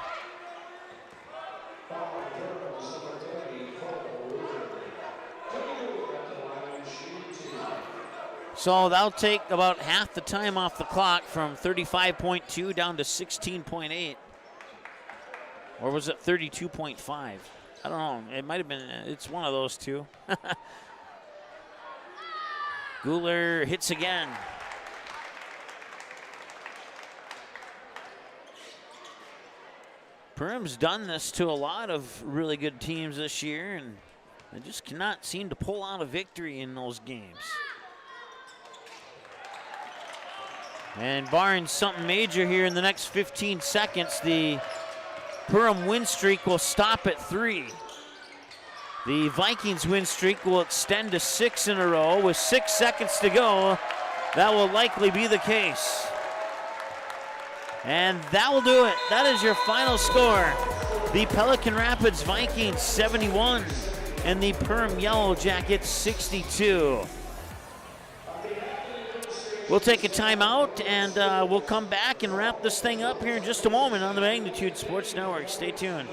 So that'll take about half the time off the clock, from 35.2 down to 16.8. Or was it 32.5? I don't know. It might have been, it's one of those two. Guler hits again. Perham's done this to a lot of really good teams this year, and they just cannot seem to pull out a victory in those games. And barring something major here in the next 15 seconds, the Perham win streak will stop at 3. The Vikings win streak will extend to 6 in a row. With 6 seconds to go, that will likely be the case. And that will do it. That is your final score. The Pelican Rapids Vikings 71 and the Perham Yellow Jackets 62. We'll take a timeout, and we'll come back and wrap this thing up here in just a moment on the Magnitude Sports Network. Stay tuned.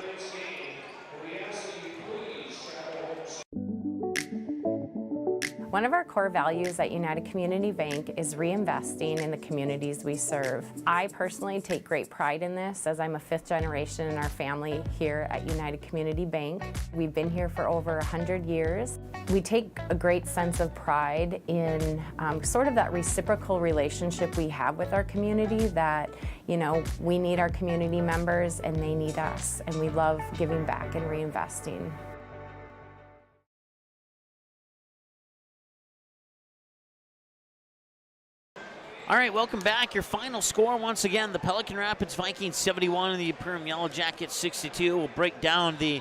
One of our core values at United Community Bank is reinvesting in the communities we serve. I personally take great pride in this as I'm a 5th generation in our family here at United Community Bank. We've been here for over 100 years. We take a great sense of pride in sort of that reciprocal relationship we have with our community that, you know, we need our community members and they need us, and we love giving back and reinvesting. All right, welcome back. Your final score, once again, the Pelican Rapids Vikings 71 and the Perham Yellow Jackets 62. We'll break down the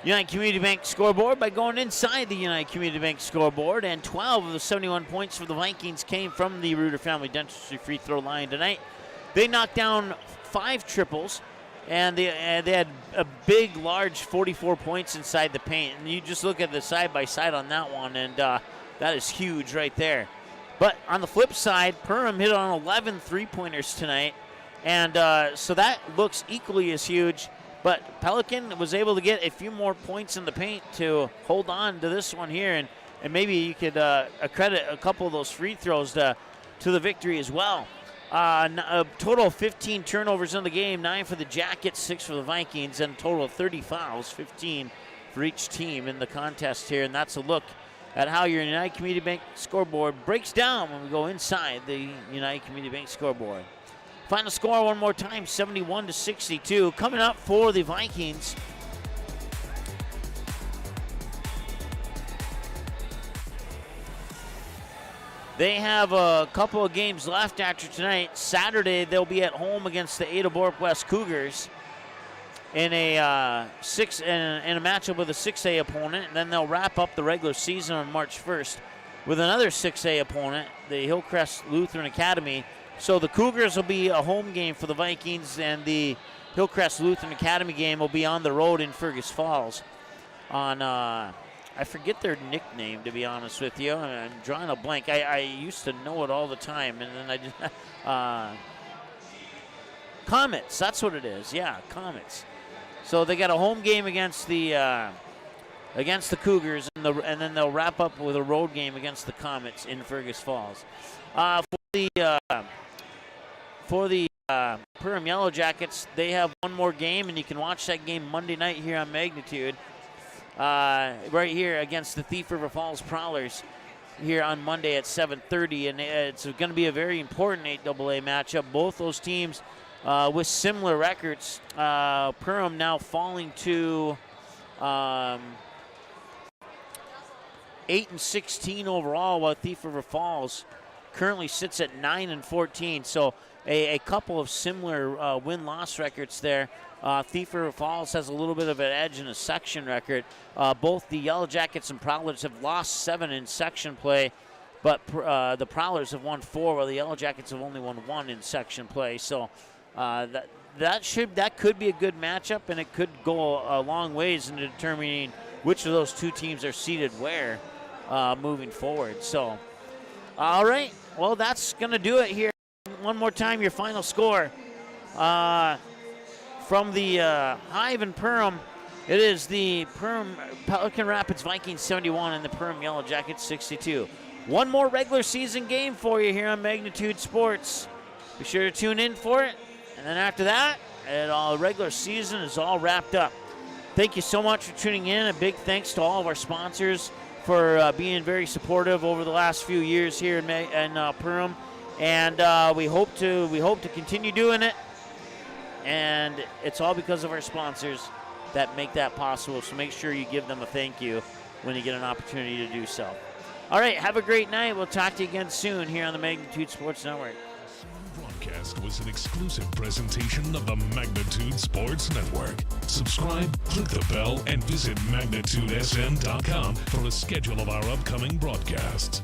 United Community Bank scoreboard by going inside the United Community Bank scoreboard, and 12 of the 71 points for the Vikings came from the Reuter Family Dentistry free throw line tonight. They knocked down 5 triples, and they had a big, large 44 points inside the paint. And you just look at the side-by-side on that one, and that is huge right there. But on the flip side, Perham hit on 11 three-pointers tonight, and so that looks equally as huge. But Pelican was able to get a few more points in the paint to hold on to this one here, and maybe you could accredit a couple of those free throws to the victory as well. A total of 15 turnovers in the game, 9 for the Jackets, 6 for the Vikings, and a total of 30 fouls, 15 for each team in the contest here. And that's a look at how your United Community Bank scoreboard breaks down when we go inside the United Community Bank scoreboard. Final score one more time, 71-62. Coming up for the Vikings, they have a couple of games left after tonight. Saturday, they'll be at home against the Ada Borp West Cougars in a matchup with a 6A opponent, and then they'll wrap up the regular season on March 1st with another 6A opponent, the Hillcrest Lutheran Academy. So the Cougars will be a home game for the Vikings, and the Hillcrest Lutheran Academy game will be on the road in Fergus Falls on, I forget their nickname, to be honest with you. I'm drawing a blank. I used to know it all the time, and then I just, Comets, that's what it is. Yeah, Comets. So they got a home game against the Cougars, and then they'll wrap up with a road game against the Comets in Fergus Falls. For the Perham Yellow Jackets, they have one more game, and you can watch that game Monday night here on Magnitude, right here against the Thief River Falls Prowlers here on Monday at 7:30, and it's going to be a very important 8AA matchup. Both those teams with similar records. Perham now falling to 8-16 overall, while Thief River Falls currently sits at 9-14. So a couple of similar win-loss records there. Thief River Falls has a little bit of an edge in a section record. Both the Yellow Jackets and Prowlers have lost 7 in section play, but the Prowlers have won 4, while the Yellow Jackets have only won 1 in section play. So that could be a good matchup, and it could go a long ways in determining which of those two teams are seated where moving forward. So, all right, well, that's going to do it here. One more time, your final score from the Hive in Perham. It is the Pelican Rapids Vikings 71 and the Perham Yellow Jackets 62. One more regular season game for you here on Magnitude Sports. Be sure to tune in for it. And then after that, the regular season is all wrapped up. Thank you so much for tuning in. A big thanks to all of our sponsors for being very supportive over the last few years here in Perham. And we hope to continue doing it. And it's all because of our sponsors that make that possible. So make sure you give them a thank you when you get an opportunity to do so. All right, have a great night. We'll talk to you again soon here on the Magnitude Sports Network. Broadcast was an exclusive presentation of the Magnitude Sports Network. Subscribe, click the bell, and visit magnitudesn.com for a schedule of our upcoming broadcasts.